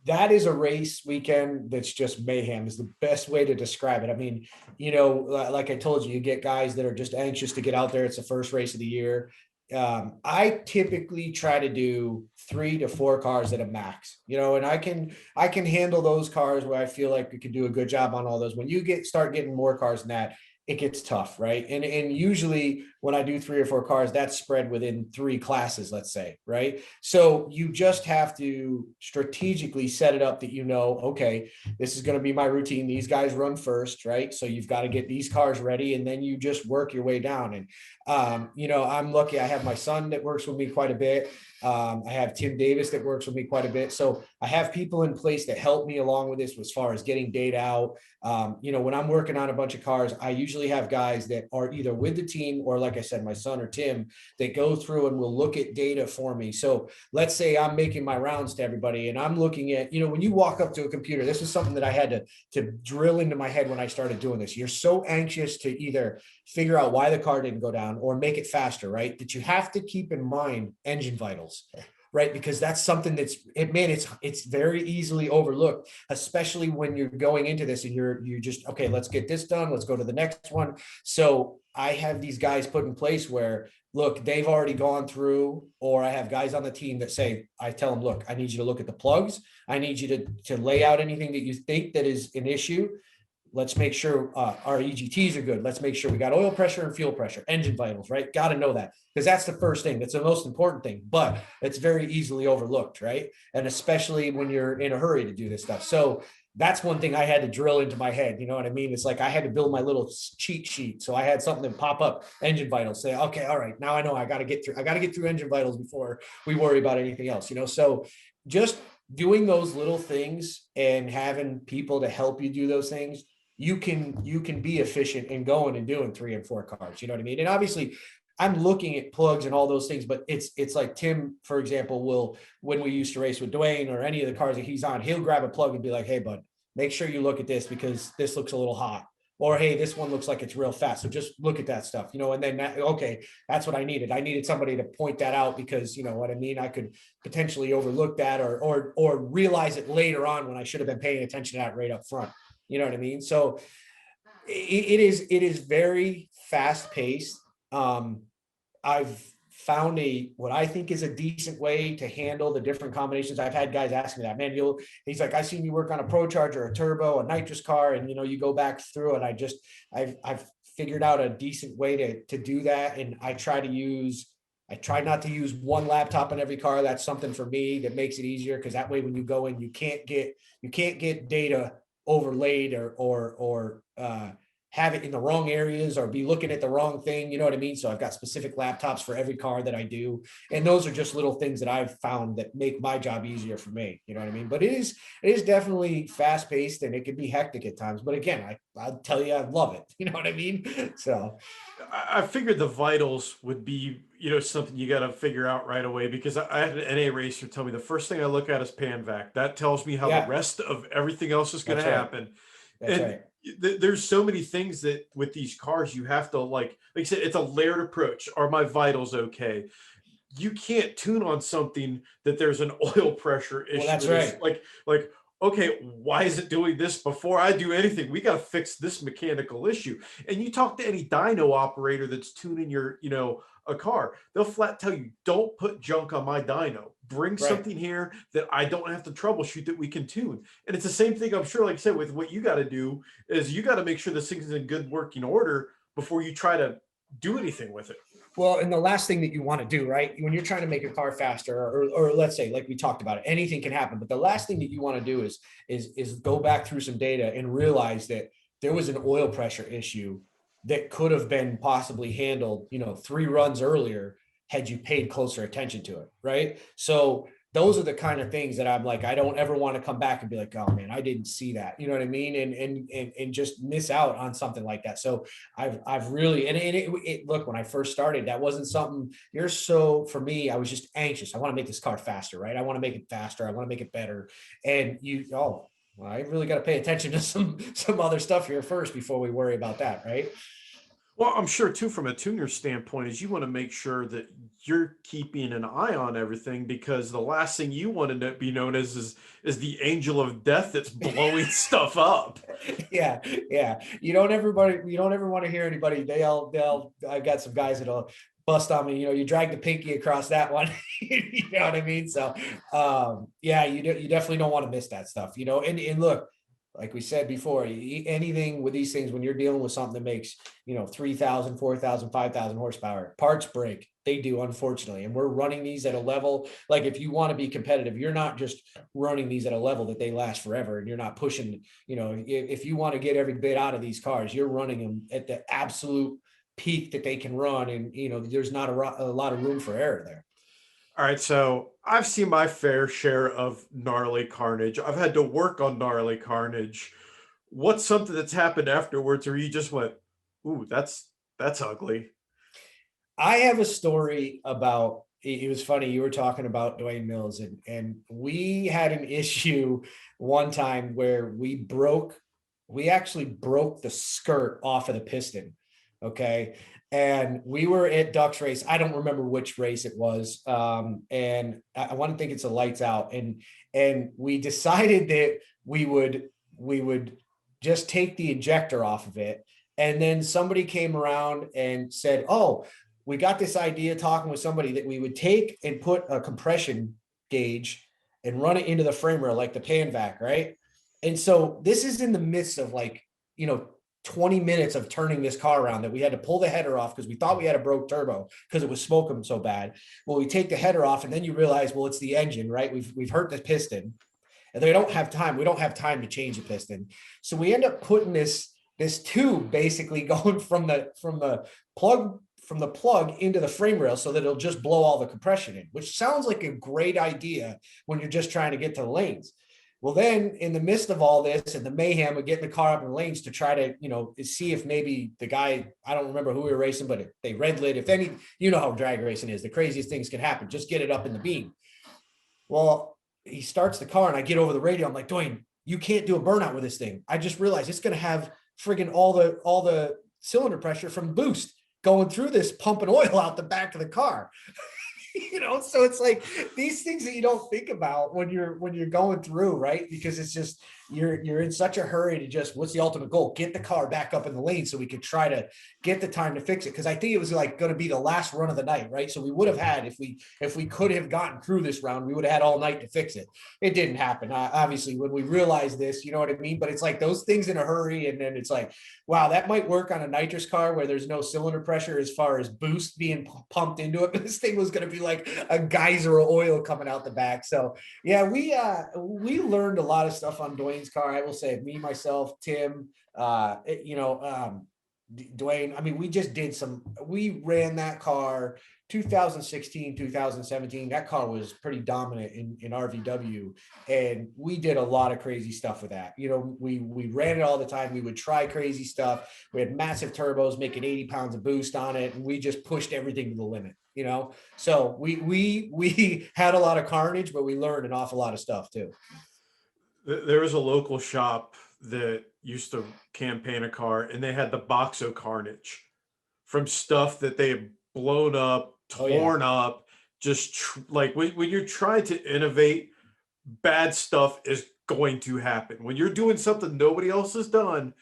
that is a race weekend that's just mayhem is the best way to describe it. I mean, you know, like I told you, you get guys that are just anxious to get out there. It's the first race of the year. I typically try to do 3 to 4 cars at a max, you know, and I can handle those cars where I feel like we could do a good job on all those. When you start getting more cars than that, it gets tough, right? And usually when I do 3 or 4 cars, that's spread within 3 classes, let's say, right? So you just have to strategically set it up that, you know, okay, this is going to be my routine. These guys run first, right? So you've got to get these cars ready and then you just work your way down. And, you know, I'm lucky. I have my son that works with me quite a bit. I have Tim Davis that works with me quite a bit. So I have people in place that help me along with this as far as getting data out. You know, when I'm working on a bunch of cars, I usually have guys that are either with the team or, like I said, my son or Tim, that go through and will look at data for me. So let's say I'm making my rounds to everybody and I'm looking at, you know, when you walk up to a computer, this is something that I had to drill into my head when I started doing this. You're so anxious to either figure out why the car didn't go down or make it faster, right? That you have to keep in mind engine vitals, right? Because that's something it's very easily overlooked, especially when you're going into this and you're just, okay, let's get this done. Let's go to the next one. So I have these guys put in place where, look, they've already gone through, or I have guys on the team that say, I tell them, look, I need you to look at the plugs. I need you to lay out anything that you think that is an issue. Let's make sure our EGTs are good. Let's make sure we got oil pressure and fuel pressure, engine vitals, right? Got to know that because that's the first thing. That's the most important thing, but it's very easily overlooked, right? And especially when you're in a hurry to do this stuff. So that's one thing I had to drill into my head. You know what I mean? It's like I had to build my little cheat sheet. So I had something that pop up, engine vitals, say, okay, all right, now I know I got to get through engine vitals before we worry about anything else, you know? So just doing those little things and having people to help you do those things, you can be efficient in going and doing 3 and 4 cars. You know what I mean? And obviously I'm looking at plugs and all those things, but it's like Tim, for example, when we used to race with Dwayne or any of the cars that he's on, he'll grab a plug and be like, hey, bud, make sure you look at this because this looks a little hot. Or, hey, this one looks like it's real fast. So just look at that stuff, you know, and then, okay, that's what I needed. I needed somebody to point that out because, you know what I mean? I could potentially overlook that or realize it later on when I should have been paying attention to that right up front. You know what I mean? So it is very fast paced. I've found what I think is a decent way to handle the different combinations. I've had guys ask me that, man, he's like, I seen you work on a Pro Charger, a turbo, a nitrous car. And, you know, you go back through it. I've figured out a decent way to do that. And I try not to use one laptop in every car. That's something for me that makes it easier. Cause that way, when you go in, you can't get data overlaid or have it in the wrong areas or be looking at the wrong thing. You know what I mean? So I've got specific laptops for every car that I do. And those are just little things that I've found that make my job easier for me. You know what I mean? But it is definitely fast paced and it can be hectic at times. But again, I'll tell you, I love it. You know what I mean? So I figured the vitals would be, you know, something you got to figure out right away because I had an NA racer tell me the first thing I look at is PANVAC. That tells me how the rest of everything else is going to happen. That's right. there's so many things that with these cars you have to like I said, it's a layered approach. Are my vitals okay? You can't tune on something that there's an oil pressure Well, issue. that's And it's right. like, okay, why is it doing this before I do anything? We got to fix this mechanical issue. And you talk to any dyno operator that's tuning your, a car, they'll flat tell you, don't put junk on my dyno. Bring Right. something here that I don't have to troubleshoot that we can tune. And it's the same thing, I'm sure, like I said, with what you got to do is you got to make sure this thing's in good working order before you try to do anything with it. Well, and the last thing that you want to do, right, when you're trying to make a car faster, or let's say, like we talked about it, anything can happen. But the last thing that you want to do is go back through some data and realize that there was an oil pressure issue that could have been possibly handled, 3 runs earlier had you paid closer attention to it, right? So those are the kind of things that I'm like, I don't ever want to come back and be like, oh man, I didn't see that. You know what I mean? And just miss out on something like that. So I've really, and it look, when I first started, that wasn't something for me, I was just anxious. I want to make this car faster, right? I want to make it faster. I want to make it better. And well, I really got to pay attention to some other stuff here first before we worry about that. Right. Well, I'm sure too, from a tuner standpoint, is you want to make sure that you're keeping an eye on everything because the last thing you want to be known as is the angel of death that's blowing stuff up. Yeah, yeah. You don't ever want to hear anybody. I've got some guys that'll bust on me. You drag the pinky across that one. You know what I mean? So, yeah, you definitely don't want to miss that stuff. And look, like we said before, anything with these things, when you're dealing with something that makes, 3,000, 4,000, 5,000 horsepower, parts break. They do, unfortunately. And we're running these at a level, like if you want to be competitive, you're not just running these at a level that they last forever. And you're not pushing, if you want to get every bit out of these cars, you're running them at the absolute peak that they can run. And, there's not a lot of room for error there. All right, so I've seen my fair share of gnarly carnage. I've had to work on gnarly carnage. What's something that's happened afterwards where you just went, "Ooh, that's ugly"? I have a story about, it was funny. You were talking about Dwayne Mills, and we had an issue one time where we actually broke the skirt off of the piston. Okay. And we were at Duck's race. I don't remember which race it was. And I want to think it's a lights out. And we decided that we would just take the injector off of it. And then somebody came around and said, oh, we got this idea talking with somebody that we would take and put a compression gauge and run it into the frame rail like the pan vac, right? And so this is in the midst of 20 minutes of turning this car around that we had to pull the header off because we thought we had a broke turbo because it was smoking so bad. Well, we take the header off and then you realize, well, it's the engine, right? We've hurt the piston and they don't have time. We don't have time to change the piston. So we end up putting this tube basically going from the plug into the frame rail so that it'll just blow all the compression in, which sounds like a great idea when you're just trying to get to the lanes. Well, then in the midst of all this and the mayhem of getting the car up in the lanes to try to, see if maybe the guy, I don't remember who we were racing, but if they red lit, how drag racing is, the craziest things can happen. Just get it up in the beam. Well, he starts the car and I get over the radio. I'm like, Dwayne, you can't do a burnout with this thing. I just realized it's going to have friggin' all the cylinder pressure from boost going through this, pumping oil out the back of the car. So it's like these things that you don't think about when you're going through, right? Because it's just you're in such a hurry to just, what's the ultimate goal? Get the car back up in the lane so we could try to get the time to fix it. Because I think it was like going to be the last run of the night, right? So we would have had, if we could have gotten through this round, we would have had all night to fix it. It didn't happen, obviously, when we realized this, you know what I mean? But it's like those things in a hurry, and then it's like, wow, that might work on a nitrous car where there's no cylinder pressure as far as boost being pumped into it. But this thing was going to be like a geyser of oil coming out the back. So yeah, we learned a lot of stuff on Dwayne's car. I will say, me, myself, Tim, Dwayne. I mean, we ran that car 2016, 2017. That car was pretty dominant in RVW, and we did a lot of crazy stuff with that. We ran it all the time. We would try crazy stuff. We had massive turbos making 80 pounds of boost on it, and we just pushed everything to the limit. So we had a lot of carnage, but we learned an awful lot of stuff too. There was a local shop that used to campaign a car, and they had the boxo carnage from stuff that they had blown up, Oh yeah. torn up, just like when you're trying to innovate, bad stuff is going to happen. When you're doing something nobody else has done,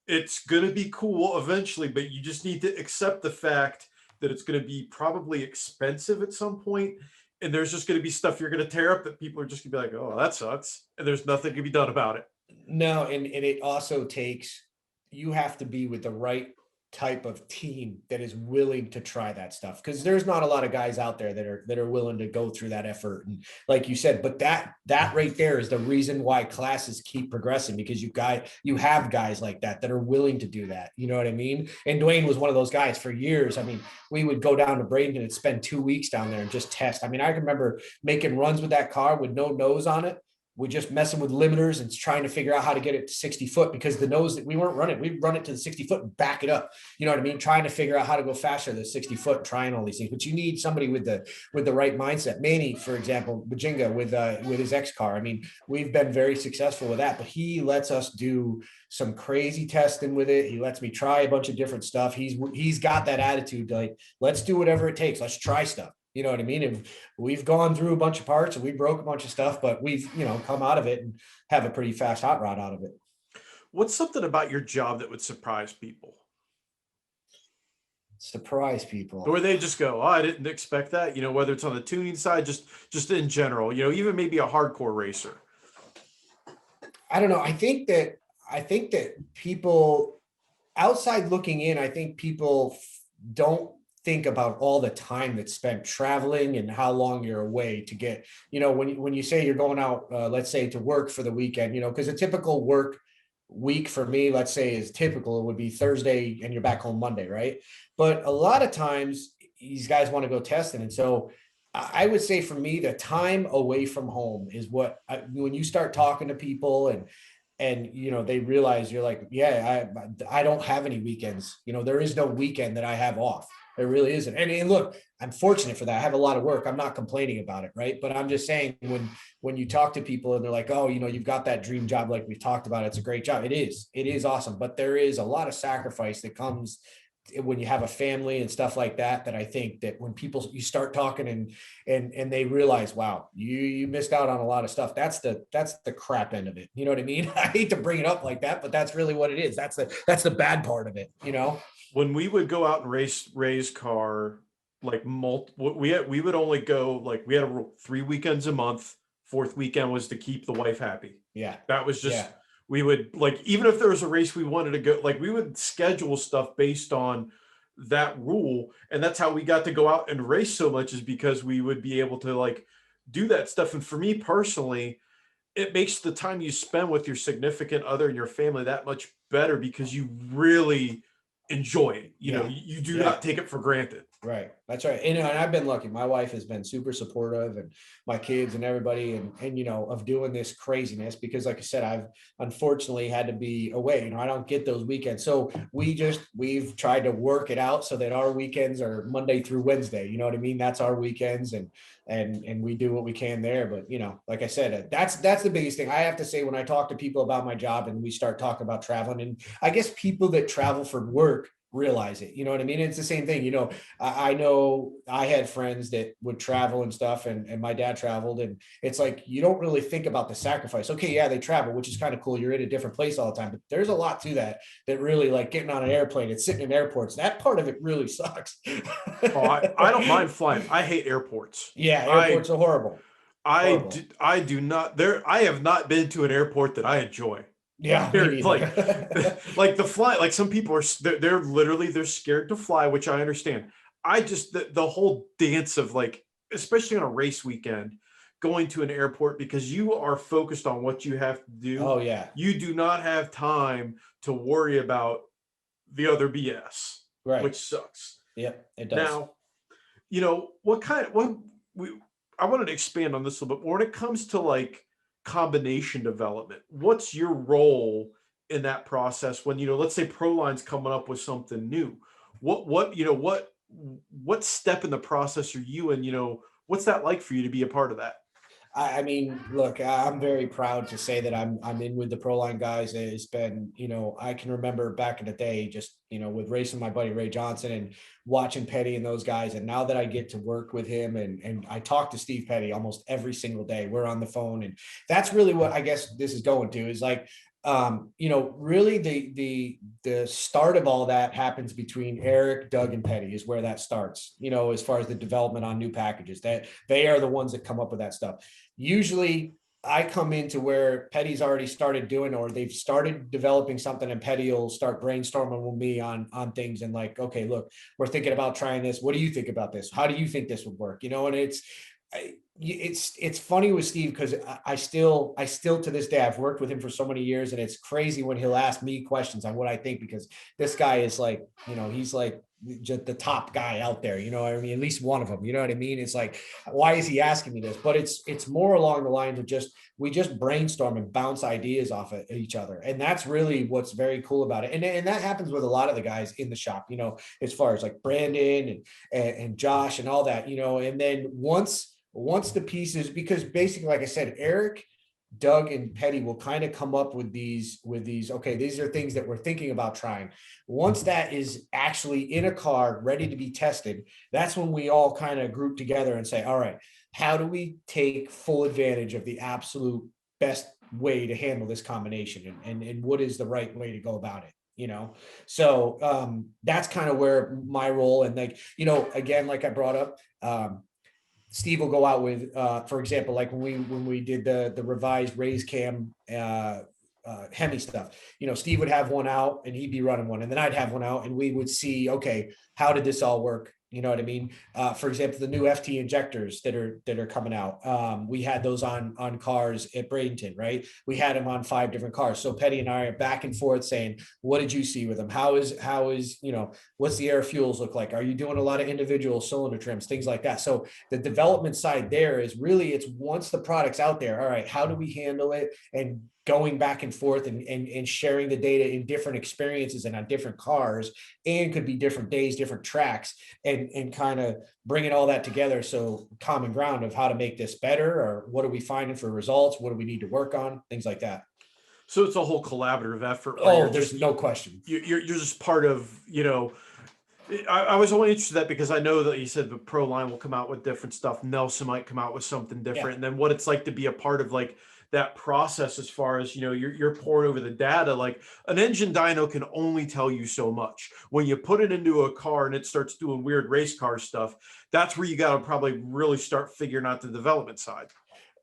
it's going to be cool eventually, but you just need to accept the fact that it's going to be probably expensive at some point, and there's just going to be stuff you're going to tear up that people are just going to be like, oh, that sucks, and there's nothing to be done about it. No, and it also takes, you have to be with the right type of team that is willing to try that stuff, because there's not a lot of guys out there that are willing to go through that effort. And like you said, but that right there is the reason why classes keep progressing, because you have guys like that are willing to do that. You know what I mean? And Dwayne was one of those guys for years. I mean, we would go down to Bradenton and spend 2 weeks down there and just test. I mean, I can remember making runs with that car with no nose on it. We're just messing with limiters and trying to figure out how to get it to 60 foot, because the nose that we weren't running, we'd run it to the 60 foot and back it up. You know what I mean? Trying to figure out how to go faster than 60 foot, and trying all these things. But you need somebody with the right mindset. Manny, for example, Bajinga with his X car. I mean, we've been very successful with that, but he lets us do some crazy testing with it. He lets me try a bunch of different stuff. He's got that attitude, like, let's do whatever it takes. Let's try stuff. You know what I mean? And we've gone through a bunch of parts and we broke a bunch of stuff, but we've, come out of it and have a pretty fast hot rod out of it. What's something about your job that would surprise people? Surprise people. Or they just go, oh, I didn't expect that, whether it's on the tuning side, just in general, even maybe a hardcore racer. I don't know. I think that people outside looking in, I think people don't think about all the time that's spent traveling and how long you're away to get, when you say you're going out, let's say to work for the weekend, because a typical work week for me, let's say, is typical, it would be Thursday and you're back home Monday, right? But a lot of times these guys want to go testing. And so I would say for me, the time away from home is when you start talking to people and they realize, you're like, yeah, I don't have any weekends. There is no weekend that I have off. There really isn't. And look, I'm fortunate for that. I have a lot of work. I'm not complaining about it, right? But I'm just saying, when you talk to people and they're like, oh, you've got that dream job, like we've talked about, it's a great job. It is awesome. But there is a lot of sacrifice that comes when you have a family and stuff like that, that I think that when you start talking and they realize, wow, you missed out on a lot of stuff. That's the crap end of it. You know what I mean? I hate to bring it up like that, but that's really what it is. That's the bad part of it. When we would go out and race car, like we would only go, like, we had a rule, 3 weekends a month. 4th weekend was to keep the wife happy. Yeah. That was just, we would, like, even if there was a race we wanted to go, like, we would schedule stuff based on that rule. And that's how we got to go out and race so much, is because we would be able to, like, do that stuff. And for me personally, it makes the time you spend with your significant other and your family that much better, because you really enjoy it. You do not take it for granted. Right. That's right. And I've been lucky. My wife has been super supportive, and my kids and everybody, and of doing this craziness, because like I said, I've unfortunately had to be away. I don't get those weekends. So we've tried to work it out so that our weekends are Monday through Wednesday. You know what I mean? That's our weekends, and we do what we can there. But, like I said, that's the biggest thing I have to say when I talk to people about my job and we start talking about traveling. And I guess people that travel for work realize it. You know what I mean? It's the same thing. I know I had friends that would travel and stuff, and my dad traveled, and it's like, you don't really think about the sacrifice. Okay, yeah, they travel, which is kind of cool. You're in a different place all the time, but there's a lot to that really, like getting on an airplane and sitting in airports. That part of it really sucks. I don't mind flying. I hate airports. Yeah, airports are horrible. I do not. I have not been to an airport that I enjoy. Yeah, like the fly, like some people are, they're scared to fly, which I understand. I just, the whole dance of, like, especially on a race weekend, going to an airport, because you are focused on what you have to do. Oh yeah. You do not have time to worry about the other BS, right? Which sucks. Yeah, it does. Now, I wanted to expand on this a little bit more when it comes to, like, combination development. What's your role in that process when, let's say Proline's coming up with something new? What step in the process are you in? What's that like for you to be a part of that? I mean, look, I'm very proud to say that I'm in with the Proline guys. It's been, I can remember back in the day, just, with racing my buddy Ray Johnson and watching Petty and those guys. And now that I get to work with him and I talk to Steve Petty almost every single day, we're on the phone. And that's really what I guess this is going to is like, really the start of all that happens between Eric, Doug, and Petty is where that starts, as far as the development on new packages, that they are the ones that come up with that stuff. Usually I come into where Petty's already started doing, or they've started developing something and Petty will start brainstorming with me on things and like, okay, look, we're thinking about trying this. What do you think about this? How do you think this would work? And it's funny with Steve because I still to this day, I've worked with him for so many years, and it's crazy when he'll ask me questions on what I think, because this guy is like, he's like just the top guy out there, what I mean? At least one of them, you know what I mean? It's like, why is he asking me this? But it's more along the lines of we just brainstorm and bounce ideas off of each other. And that's really what's very cool about it. And that happens with a lot of the guys in the shop, as far as like Brandon and Josh and all that, and then once the pieces, because basically, like I said, Eric, Doug, and Petty will kind of come up with these, okay, these are things that we're thinking about trying. Once that is actually in a car, ready to be tested, that's when we all kind of group together and say, all right, how do we take full advantage of the absolute best way to handle this combination? And what is the right way to go about it? So that's kind of where my role, and like, again, like I brought up, Steve will go out with, for example, like when we did the revised raise cam Hemi stuff, Steve would have one out and he'd be running one, and then I'd have one out and we would see, okay, how did this all work? You know what I mean? For example, the new FT injectors that are coming out. We had those on cars at Bradenton, right? We had them on 5 different cars. So Petty and I are back and forth saying, what did you see with them? How is, what's the air fuels look like? Are you doing a lot of individual cylinder trims, things like that? So the development side there is really, it's once the product's out there, all right, how do we handle it? And going back and forth and sharing the data in different experiences and on different cars, and could be different days, different tracks, and kind of bringing all that together. So common ground of how to make this better, or what are we finding for results? What do we need to work on? Things like that. So it's a whole collaborative effort. Oh, there's no question. You're just part of, I was only interested in that because I know that you said the Pro line will come out with different stuff. Nelson might come out with something different. Yeah. And then what it's like to be a part of like that process, as far as, you're pouring over the data. Like an engine dyno can only tell you so much. When you put it into a car and it starts doing weird race car stuff, that's where you got to probably really start figuring out the development side.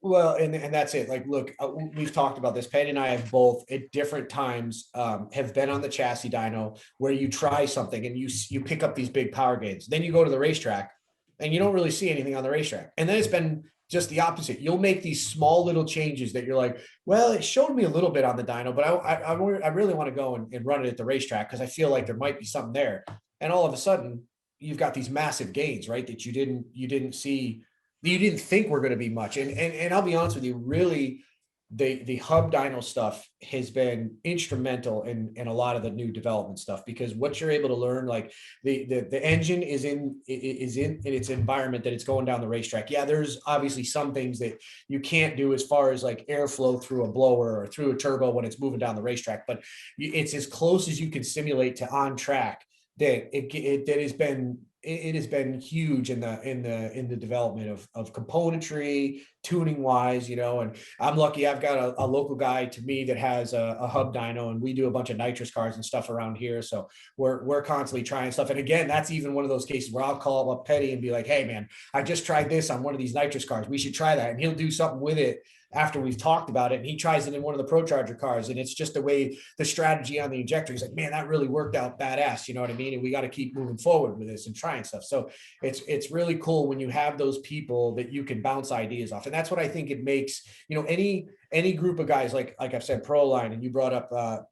Well, and that's it. Like, look, we've talked about this. Patty and I have both at different times have been on the chassis dyno where you try something and you pick up these big power gains. Then you go to the racetrack and you don't really see anything on the racetrack. And then it's been just the opposite. You'll make these small little changes that you're like, well, it showed me a little bit on the dyno, but I really want to go and run it at the racetrack because I feel like there might be something there. And all of a sudden, you've got these massive gains, right? That you didn't see. You didn't think were going to be much. And I'll be honest with you, really, the hub dyno stuff has been instrumental in a lot of the new development stuff, because what you're able to learn, like the engine is in its environment that it's going down the racetrack. Yeah, there's obviously some things that you can't do as far as like airflow through a blower or through a turbo when it's moving down the racetrack, but it's as close as you can simulate to on track. That it has been huge in the development of componentry, tuning wise, and I'm lucky I've got a local guy to me that has a hub dyno, and we do a bunch of nitrous cars and stuff around here. So we're constantly trying stuff. And again, that's even one of those cases where I'll call up Petty and be like, hey man, I just tried this on one of these nitrous cars. We should try that. And he'll do something with it after we've talked about it, and he tries it in one of the Pro Charger cars, and it's just the way the strategy on the injector. He's like, man, that really worked out badass. You know what I mean? And we got to keep moving forward with this and trying stuff. So it's really cool when you have those people that you can bounce ideas off. And that's what I think it makes, any group of guys, like I've said, Proline, and you brought up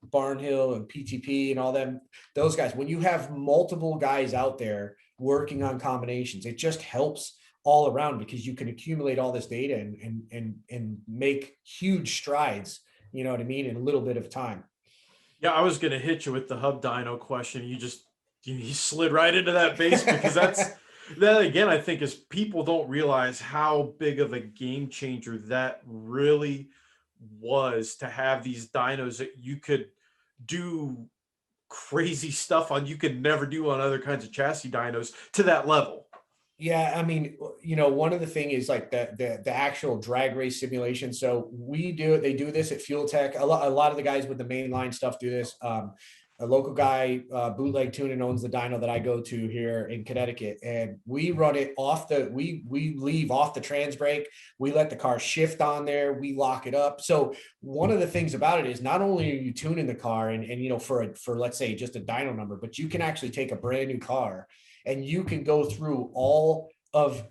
Barnhill and PTP and all them, those guys, when you have multiple guys out there working on combinations, it just helps all around, because you can accumulate all this data and make huge strides, you know what I mean, in a little bit of time. Yeah, I was going to hit you with the hub dyno question. You slid right into that base, because That again, I think is people don't realize how big of a game changer that really was to have these dynos that you could do crazy stuff on you could never do on other kinds of chassis dynos to that level. Yeah, I mean, one of the thing is like the actual drag race simulation. So they do this at Fuel Tech. A lot of the guys with the mainline stuff do this. A local guy, Bootleg Tuning, owns the dyno that I go to here in Connecticut, and we run it off we leave off the trans brake. We let the car shift on there. We lock it up. So one of the things about it is not only are you tuning the car and for let's say just a dyno number, but you can actually take a brand new car and you can go through all of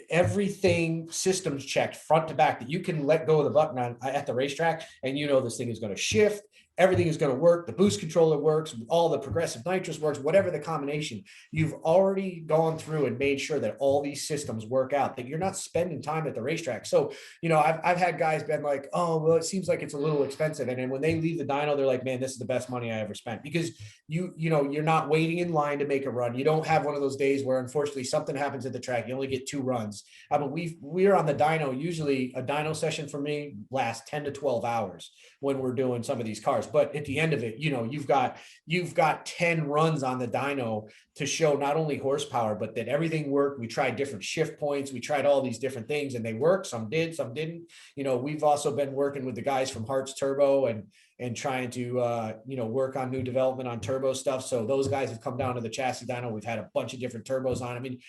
everything systems checked front to back, that you can let go of the button on at the racetrack and this thing is going to shift. Everything is going to work. The boost controller works. All the progressive nitrous works, whatever the combination. You've already gone through and made sure that all these systems work out, that you're not spending time at the racetrack. So, I've had guys been like, oh, well, it seems like it's a little expensive. And then when they leave the dyno, they're like, man, this is the best money I ever spent, because you're not waiting in line to make a run. You don't have one of those days where unfortunately something happens at the track. You only get 2 runs. But we're on the dyno. Usually a dyno session for me lasts 10 to 12 hours when we're doing some of these cars. But at the end of it, you've got 10 runs on the dyno to show not only horsepower, but that everything worked. We tried different shift points. We tried all these different things and they worked. Some did, some didn't. We've also been working with the guys from Hart's Turbo and trying to, work on new development on turbo stuff. So those guys have come down to the chassis dyno. We've had a bunch of different turbos on. I mean,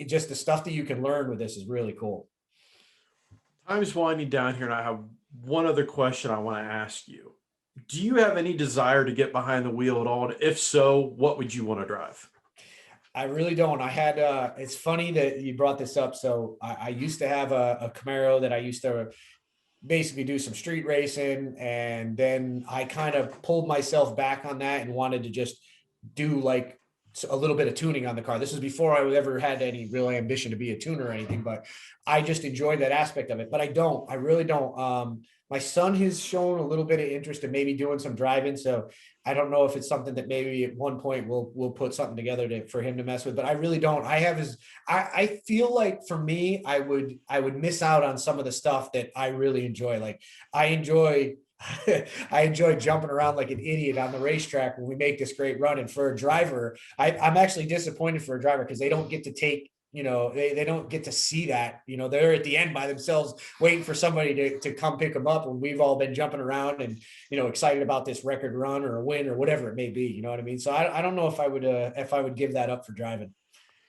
just the stuff that you can learn with this is really cool. Time's winding down here, and I have one other question I want to ask you. Do you have any desire to get behind the wheel at all? And if so, what would you want to drive? I really don't. I had, it's funny that you brought this up. So I used to have a Camaro that I used to basically do some street racing. And then I kind of pulled myself back on that and wanted to just do like a little bit of tuning on the car. This was before I ever had any real ambition to be a tuner or anything, but I just enjoyed that aspect of it. But I really don't. My son has shown a little bit of interest in maybe doing some driving. So I don't know if it's something that maybe at one point we'll put something together for him to mess with, but I really don't. I feel like for me, I would miss out on some of the stuff that I really enjoy. Like I enjoy jumping around like an idiot on the racetrack when we make this great run. And for a driver, I'm actually disappointed for a driver because they don't get to take, they don't get to see that, they're at the end by themselves waiting for somebody to come pick them up when we've all been jumping around and, excited about this record run or a win or whatever it may be. You know what I mean? So I don't know if I would give that up for driving.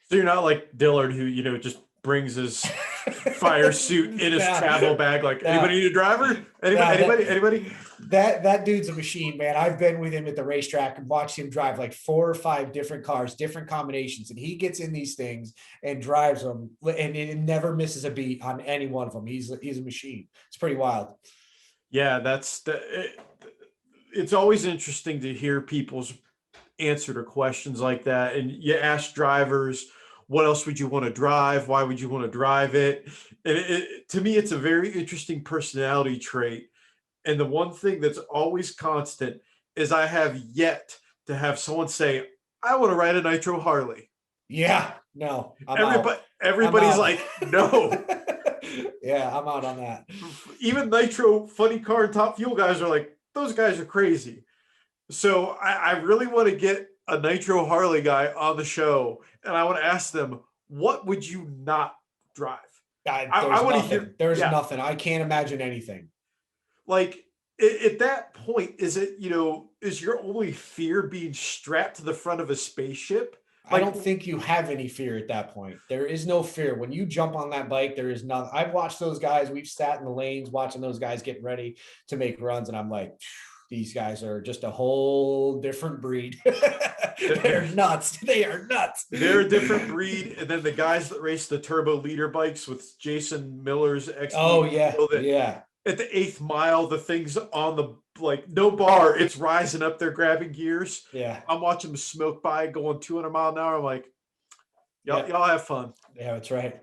So you're not like Dillard who, just brings his fire suit in his travel bag. Like, anybody need a driver? Anybody? That dude's a machine, man. I've been with him at the racetrack and watched him drive like 4 or 5 different cars, different combinations. And he gets in these things and drives them and it never misses a beat on any one of them. He's a machine. It's pretty wild. Yeah, it's always interesting to hear people's answer to questions like that. And you ask drivers, what else would you want to drive? Why would you want to drive it? And to me, it's a very interesting personality trait. And the one thing that's always constant is I have yet to have someone say, I want to ride a Nitro Harley. Yeah, no. Everybody's like, no. Yeah, I'm out on that. Even Nitro Funny Car and Top Fuel guys are like, those guys are crazy. So I really want to get a Nitro Harley guy on the show, and I want to ask them, what would you not drive? I want to hear. There's nothing. I can't imagine anything. Like at that point, is it, is your only fear being strapped to the front of a spaceship? Like, I don't think you have any fear at that point. There is no fear. When you jump on that bike, there is nothing. I've watched those guys. We've sat in the lanes watching those guys getting ready to make runs. And I'm like, these guys are just a whole different breed. They're nuts. They are nuts. They're a different breed. And then the guys that race the turbo leader bikes with Jason Miller's XP. Oh, yeah. Yeah. At the 8th mile, the thing's on the, no bar. It's rising up there, grabbing gears. Yeah. I'm watching them smoke by going 200 mile an hour. I'm like, y'all have fun. Yeah, that's right.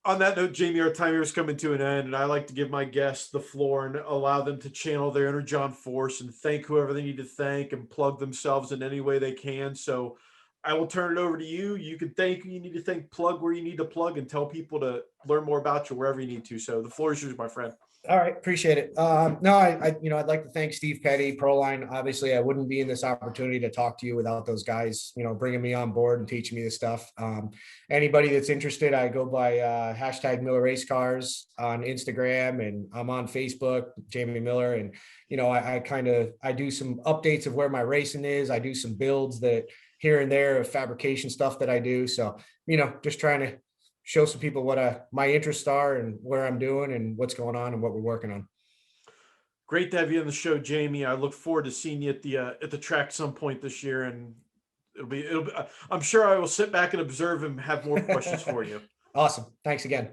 On that note, Jamie, our time here is coming to an end, and I like to give my guests the floor and allow them to channel their inner John Force and thank whoever they need to thank and plug themselves in any way they can. So I will turn it over to you. You can thank who you need to thank, plug where you need to plug, and tell people to learn more about you wherever you need to. So the floor is yours, my friend. All right, appreciate it. No, I'd like to thank Steve Petty, Proline. Obviously, I wouldn't be in this opportunity to talk to you without those guys, bringing me on board and teaching me this stuff. Anybody that's interested, I go by hashtag Miller Race Cars on Instagram, and I'm on Facebook, Jamie Miller. And, I do some updates of where my racing is. I do some builds that here and there of fabrication stuff that I do. So, just trying to show some people what my interests are and where I'm doing and what's going on and what we're working on. Great to have you on the show, Jamie. I look forward to seeing you at the track some point this year, and it'll be. I'm sure I will sit back and observe and have more questions for you. Awesome. Thanks again.